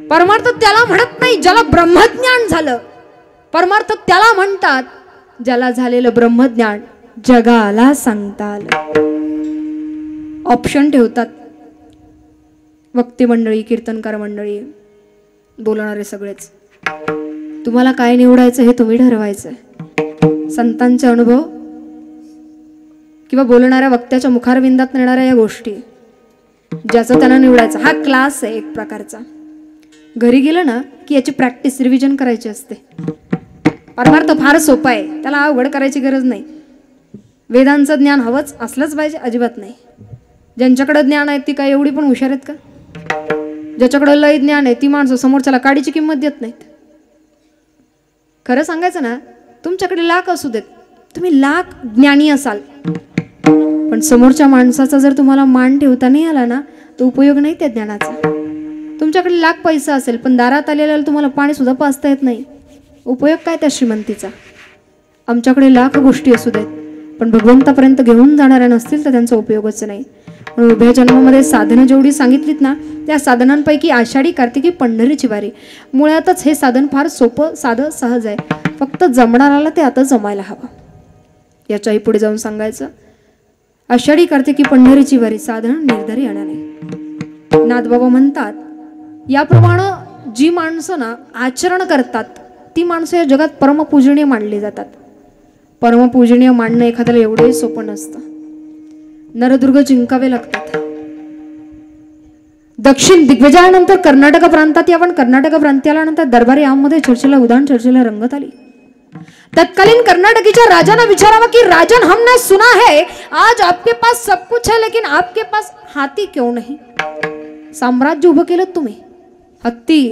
परमार्थ त्याला म्हणत नाही ज्याला ब्रह्मज्ञान झालं, परमार्थ त्याला म्हणतात ज्याला झालेलं ब्रह्मज्ञान जगाला सांगता आलं. ऑप्शन ठेवतात वक्ते मंडळी, कीर्तनकार मंडळी, बोलणारे सगळेच. तुम्हाला काय निवडायचं हे तुम्ही ठरवायचं. संतांचे अनुभव किंवा बोलणाऱ्या वक्त्याच्या मुखारविंदात येणाऱ्या या गोष्टी ज्याचं त्यांना निवडायचं. हा क्लास आहे एक प्रकारचा. घरी गेलं ना की याची प्रॅक्टिस रिव्हिजन करायची असते. परमार्थ फार सोपा आहे, त्याला अवघड करायची गरज नाही. वेदांचं ज्ञान हवंच, असलंच पाहिजे, अजिबात नाही. ज्यांच्याकडे ज्ञान आहे ती काय एवढी पण हुशार आहेत का? ज्याच्याकडे लय ज्ञान आहे ती माणसं समोरच्याला काडीची किंमत देत नाहीत. खरं सांगायचं ना, तुमच्याकडे लाख असू देत, तुम्ही लाख ज्ञानी असाल, पण समोरच्या माणसाचा जर तुम्हाला मान ठेवता नाही आला ना तर उपयोग नाही त्या ज्ञानाचा. तुमच्याकडे लाख पैसा असेल पण दारात आलेला तुम्हाला पाणी सुद्धा पाजता येत नाही, उपयोग काय त्या श्रीमंतीचा. आमच्याकडे लाख गोष्टी असू देत पण भगवंतापर्यंत घेऊन जाणाऱ्या नसतील तर त्यांचा उपयोगच नाही. म्हणून उभ्या जन्मामध्ये साधनं जेवढी सांगितलीत ना त्या साधनांपैकी आषाढी कार्तिकी पंढरीची वारी. मुळातच हे साधन फार सोपं साधं सहज आहे, फक्त जमणाराला ते आता जमायला हवं. याच्याही पुढे जाऊन सांगायचं, आषाढी कार्तिकी पंढरीची वारी साधन निर्धारी येणारे. नाथबाबा म्हणतात याप्रमाणे जी माणसं ना आचरण करतात ती माणसं या जगात परमपूजनीय मानली जातात. परमपूजनीय मानणं एखाद्याला एवढंही सोपं नसतं. नरदुर्ग जिंकावे लागतात. दक्षिण दिग्विजयानंतर कर्नाटक प्रांतात यावं, कर्नाटक प्रांताला नंतर दरबारी यामध्ये चर्चेला उदाहरण, चर्चेला रंगत आली. तत्कालीन कर्नाटकीच्या राजाने विचारावा कि राजन, हमने सुना है आज आपके पास सब कुछ है लेकिन आपके पास हाथी क्यों नहीं. साम्राज्य उभं केलं तुम्ही, हत्ती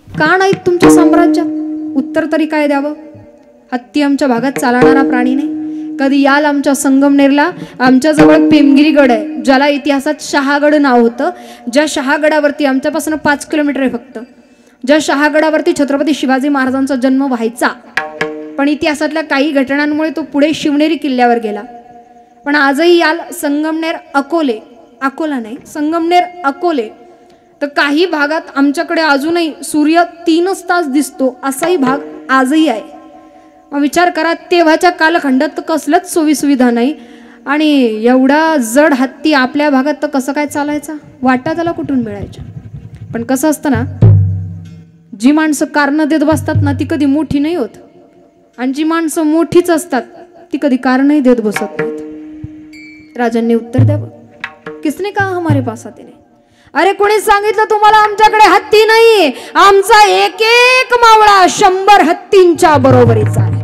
का नाहीत तुमच्या साम्राज्यात? उत्तर तरी काय द्यावं? हत्ती आमच्या भागात चालणारा प्राणी नाही. कधी याल आमच्या संगमनेरला, आमच्या जवळ पेमगिरी गड आहे, ज्याला इतिहासात शहागड नाव होतं. ज्या शहागडावरती आमच्यापासून 5 किलोमीटर आहे फक्त, ज्या शहागडावरती छत्रपती शिवाजी महाराजांचा जन्म व्हायचा, पण इतिहासातल्या काही घटनांमुळे तो पुढे शिवनेरी किल्ल्यावर गेला. पण आजही याल संगमनेर अकोले, अकोला नाही संगमनेर अकोले, तर काही भागात आमच्याकडे अजूनही सूर्य 3 तास दिसतो असाही भाग आजही आहे. मग विचार करा, तेव्हाच्या कालखंडात तर कसलंच सोयीसुविधा नाही आणि एवढा जड हत्ती आपल्या भागात तर कसं काय चालायचा? वाटा त्याला कुठून मिळायच्या? पण कसं असतं ना, जी माणसं कारणं देत बसतात ना ती कधी मोठी नाही होत, आणि जी माणसं मोठीच असतात ती कधी कारणही देत बसत नाहीत. राजांनी उत्तर द्यावं, किसने कहा हमारे पास हाथी नाही. अरे कोणी सांगितलं तुम्हाला आमच्याकडे हत्ती नाही? आमचा एक एक मावळा 100 हत्तींच्या बरोबरीचा आहे.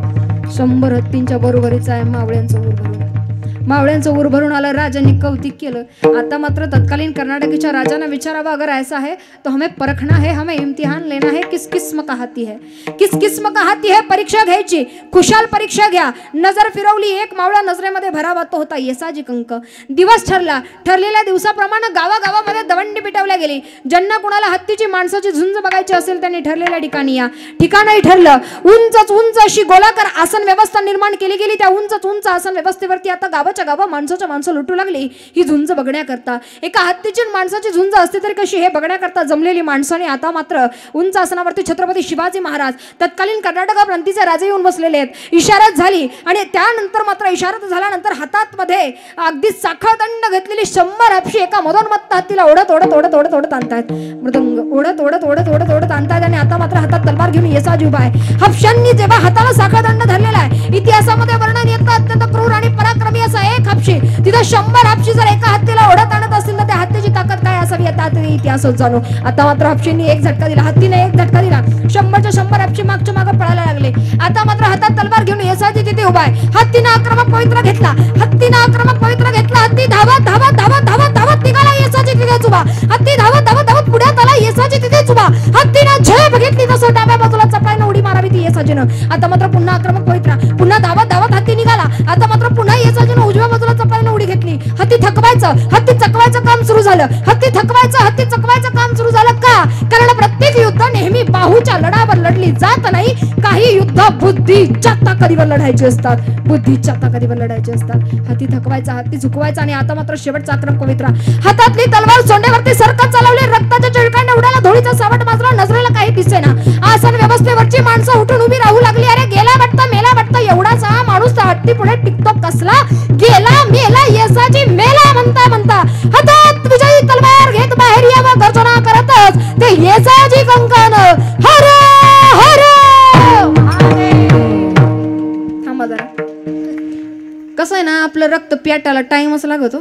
100 हत्तींच्या बरोबरीचा आहे मावळ्यांचा ऊर भरून. मावळ्यांचं ऊर भरून आलं. राजांनी कौतिक केलं. आता मात्र तत्कालीन कर्नाटकीच्या राजांना विचारावा, अगर ऐसा है तो हमें परखना है, हमें इम्तिहान लेना है, किस किस्म का हाती है, किस किस्म का हाती है, परीक्षा घ्यायची. खुशाल परीक्षा घ्या. नजर फिरवली. एक मावळा नजरेमध्ये भरावा, तो होता येसाजी कंक. दिवस ठरला. ठरलेल्या दिवसाप्रमाणे गावागावामध्ये दवंडी पिटवल्या गेली. ज्यांना कुणाला हत्तीची माणसाची झुंज बघायची असेल त्यांनी ठरलेल्या ठिकाणी या. ठिकाणही ठरलं. उंच अशी गोलाकार आसन व्यवस्था निर्माण केली गेली. त्या उंच आसन व्यवस्थेवरती आता गावाच्या गावा माणसाच्या माणसं लुटू लागली ही झुंज बघण्याकरता. एका हत्तीची माणसाची झुंज असते तरी कशी हे बघण्याकरता जमलेली माणसाने आता मात्र उंच आसनावरती छत्रपती शिवाजी महाराज तत्कालीन कर्नाटका प्रांतीचे राजे येऊन बसलेले आहेत. इशारत झाली आणि त्यानंतर मात्र इशारत झाल्यानंतर हातात मध्ये अगदी साखळदंड घेतलेली 100 हपशी एका मधोन्मत्त हत्तीला ओढत आणतायत. मृदंग ओढत आणतायत आणि आता मात्र हातात तलवार घेऊन येसाजी उभा आहे. हपशांनी जेव्हा हाताला साखळदंड धरलेला आहे इतिहासामध्ये वर्णन येतं अत्यंत क्रूर आणि पराक्रमी असा एक हपशी. तिथं 100 हपशी जर एका हत्तीला ओढत आणत असतील तर त्या हत्तीची ताकद काय असावी आता इतिहासात जाणू. आता मात्र हपशींनी एक झटका दिला. हत्तीने एक झटका दिला. 100च्या 100 हपशी मागच्या मागे पळायला लागले. आता मात्र हातात तलवार घेऊन येसाजी तिथे उभा आहे. हत्तीनं आक्रमक पवित्रा घेतला. हत्ती धावत निघाला येसाजी तिथेच उभा. हत्ती धावत पुढ्यात आला. येसाजी तिथेच उभा. हत्तीनं झेप घेतली तसं डाव्या बाजूला चपळाईनं उडी मारावी ती येसाजीनं. आता मात्र पुन्हा आक्रमक पवित्रा. पुन्हा धावत हत्ती निघाला. आता मात्र पुन्हा येसाजीनं उजव्या बाजूला चपळाईनं उडी घेतली. हत्ती चकवायचं काम सुरू झालं. हत्ती चकवायचं काम सुरू झालं. का? कारण प्रत्येक युद्ध नेहमी बाहूच्या लढावर लढली जात नाही. काही युद्ध बुद्धीच्या ताकदीवर लढायची असतात. हत्ती थकवायचा, हत्ती झुकवायचा आणि आता मात्र शेवटचा आक्रमक पवित्रा. हातातली तलवार सोंडेवरती सरकत चालवली. रक्ताच्या चिळकांना उडाला. धुळीचा सावट माजला. नजरेला काही दिसेना. आसन व्यवस्थेवरची माणसं उठून उभी राहू लागली. अरे गेला वाटतं, मेला वाटतं. एवढाच हा माणूस त्या हत्ती पुढे टिकतो कसला. गेला मेला येसाजी मेला म्हणता हातात विजयी तलवार घेत बाहेर यावं गर्जना करतच ते येसाजी कंकण हर हर. थांबा जरा. कसं आहे ना आपलं रक्त प्याटाला टाइमच लागतो.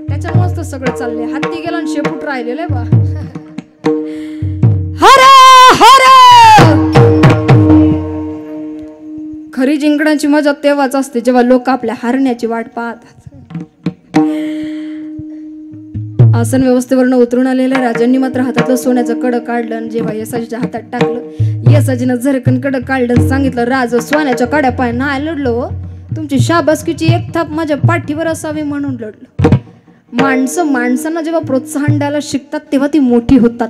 त्याच्यामुळेच तर सगळं चाललंय. हत्ती गेला आणि शेपूट राहिलेलं बा. हर हर. खरी जिंकण्याची मजा तेव्हाच असते जेव्हा लोक आपल्या हारण्याची वाट पाहतात. आसन व्यवस्थेवरनं उतरून आलेल्या राजांनी मात्र हातातलं सोन्याचं कडं काढलं आणि जेव्हा येसाजीच्या हातात टाकलं येसाजीनं झरकन कडं काढलं. सांगितलं राज सोन्याच्या कड्या पाय नाही लढलो. तुमची शाबासकीची एक थाप माझ्या पाठीवर असावी म्हणून लढलो. माणसांना जेव्हा प्रोत्साहन द्यायला शिकतात तेव्हा ती मोठी होतात.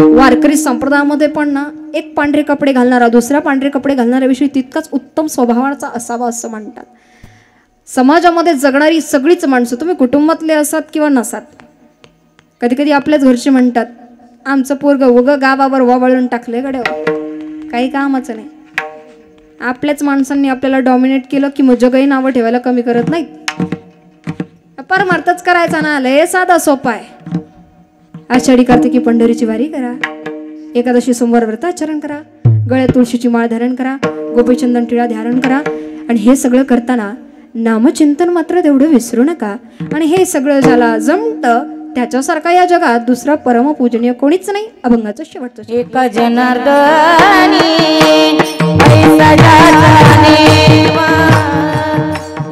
वारकरी संप्रदायामध्ये पण ना एक पांढरे कपडे घालणारा दुसऱ्या पांढरे कपडे घालणाऱ्याविषयी तितकाच उत्तम स्वभावाचा असावा असं म्हणतात. समाजामध्ये जगणारी सगळीच माणसं तुम्ही कुटुंबातले असात किंवा नसात. कधी कधी आपल्याच घरचे म्हणतात आमचं पोरग उगं गावावर वळून टाकले गड्यावर, काही कामाचं नाही. आपल्याच माणसांनी आपल्याला डॉमिनेट केलं की मग जगही नावं ठेवायला कमी करत नाहीत. परमार्थच करायचा ना, लय साधा सोपा आहे. आषाढी कार्तिकी पंढरीची वारी करा, एकादशी सोमवार व्रताचरण करा, गळ्यात तुळशीची माळ धारण करा, गोपीचंदन टिळा धारण करा. आणि हे सगळं करताना नामचिंतन मात्र तेवढं विसरू नका. आणि हे सगळं ज्याला जमतं त्याच्यासारखा या जगात दुसरा परमपूजनीय कोणीच नाही. अभंगाचं शेवटचं. एक जनार्दनी ऐसा जाने वा,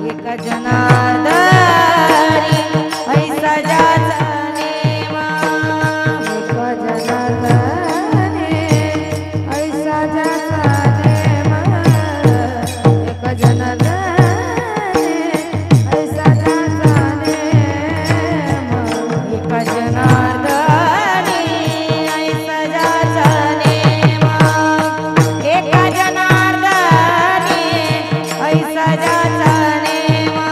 एक जनार्दनी ऐसा जाने वा, एक जनार्दनी ऐसा जाने वा, एक जनार्दनी ऐसा जाने वा, एक जनार्दनी ऐसा जाने वा, एक जनार्दनी ऐसा जाने वा.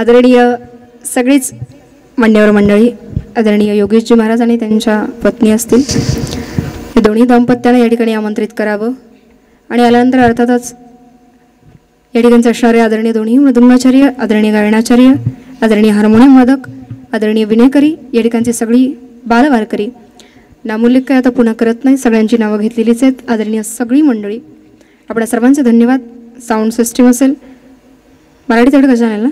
आदरणीय सगळीच मान्यवर मंडळी, आदरणीय योगेशजी महाराज आणि त्यांच्या पत्नी असतील, हे दोन्ही दाम्पत्याने या ठिकाणी आमंत्रित करावं. आणि आल्यानंतर अर्थातच या ठिकाणी असणारे आदरणीय दोन्ही मृदुंगाचार्य, आदरणीय गायनाचार्य, आदरणीय हार्मोनियम वादक, आदरणीय विनयकरी, या ठिकाणची सगळी बालवारकरी, नामोल्लेख काय आता पुन्हा करत नाही, सगळ्यांची नावं घेतलेलीच आहेत. आदरणीय सगळी मंडळी, आपल्या सर्वांचे धन्यवाद. साऊंड सिस्टीम असेल मराठी तेवढं कसं आहे ना,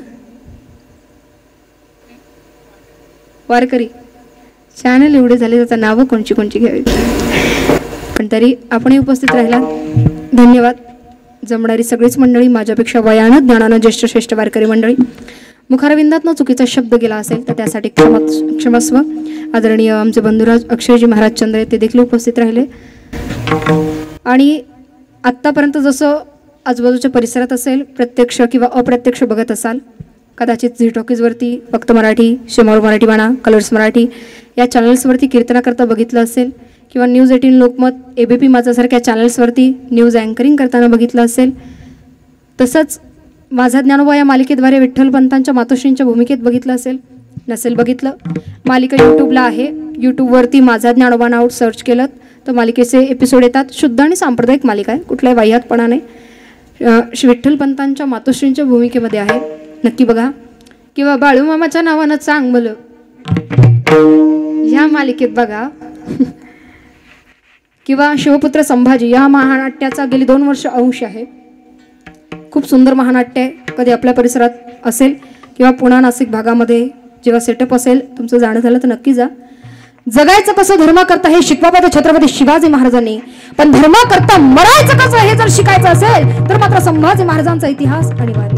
वारकरी चॅनल एवढे झाले, त्याचं नावं कोणची कोणची घ्यावी, पण तरी आपणही उपस्थित राहिला, धन्यवाद. जमणारी सगळीच मंडळी, माझ्यापेक्षा वयानं ज्ञानानं ज्येष्ठ श्रेष्ठ वारकरी मंडळी, मुखारविंदातनं चुकीचा शब्द गेला असेल तर त्यासाठी क्षमस्व. आदरणीय आमचे बंधुराज अक्षयजी महाराज चंद्र ते देखील उपस्थित राहिले. आणि आत्तापर्यंत जसं आजूबाजूच्या परिसरात असेल प्रत्यक्ष किंवा अप्रत्यक्ष बघत असाल, कदाचित झी टॉकीजवरती फक्त मराठी, शेमाळू मराठी बाणा, कलर्स मराठी या चॅनल्सवरती कीर्तनाकरता बघितलं असेल किंवा न्यूज 18 लोकमत, ABP माझासारख्या चॅनल्सवरती न्यूज अँकरिंग करताना बघितलं असेल. तसंच माझा ज्ञानोबा या मालिकेद्वारे विठ्ठलपंतांच्या मातोश्रींच्या भूमिकेत बघितलं असेल. नसेल बघितलं, मालिका यूट्यूबला आहे. यूट्यूबवरती माझा ज्ञानोबा नाव सर्च केलं तर मालिकेचे एपिसोड येतात. शुद्ध आणि सांप्रदायिक मालिका आहे, कुठल्याही वाह्यातपणा नाही. श्री विठ्ठलपंतांच्या मातोश्रींच्या भूमिकेमध्ये आहे, नक्की बघा. किंवा बाळूमामाच्या नावानं चांगलं ह्या मालिकेत बघा. किंवा शिवपुत्र संभाजी या महानाट्याचा गेली 2 वर्ष अंश आहे. खूप सुंदर महानाट्य आहे. कधी आपल्या परिसरात असेल किंवा पुणा नाशिक भागामध्ये जेव्हा सेटअप असेल तुमचं जाणं झालं तर नक्की जा. जगायचं कसं धर्म करता हे शिकवावं छत्रपती शिवाजी महाराजांनी, पण धर्म करता मरायचं कसं हे जर शिकायचं असेल तर मात्र संभाजी महाराजांचा इतिहास अनिवार्य.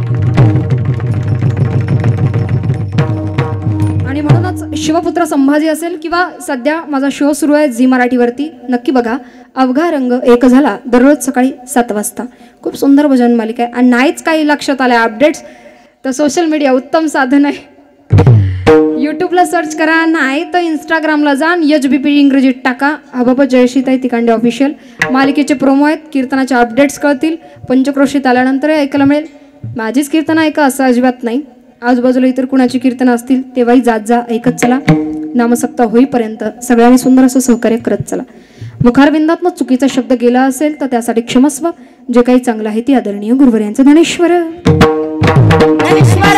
आणि म्हणूनच शिवपुत्र संभाजी असेल किंवा सध्या माझा शो सुरू आहे झी मराठीवरती, नक्की बघा. अवघा रंग एक झाला, दररोज सकाळी 7 वाजता. खूप सुंदर भजन मालिका आहे. आणि नाहीच काही लक्षात आलं अपडेट्स तर सोशल मीडिया उत्तम साधन आहे. यूट्यूबला सर्च करा, नाही तर इंस्टाग्रामला जा, HBP इंग्रजीत टाका, हबाबत जयश्रीताई तिकांडे ऑफिशियल. मालिकेचे प्रोमो आहेत, कीर्तनाचे अपडेट्स कळतील. पंचक्रोशीत आल्यानंतर ऐकायला मिळेल. माझीच कीर्तनं ऐका असं अजिबात नाही, आजूबाजूला इतर कुणाची कीर्तनं असतील तेव्हाही जात जा, ऐकत चला. नामसप्ताह होईपर्यंत सगळ्यांनी सुंदर असं सहकार्य करत चला. मुखारविंदातनं चुकीचा शब्द गेला असेल तर त्यासाठी क्षमस्व. जे काही चांगलं आहे ते आदरणीय गुरुवर यांचं ज्ञानेश्वर. ज्ञानेश्वर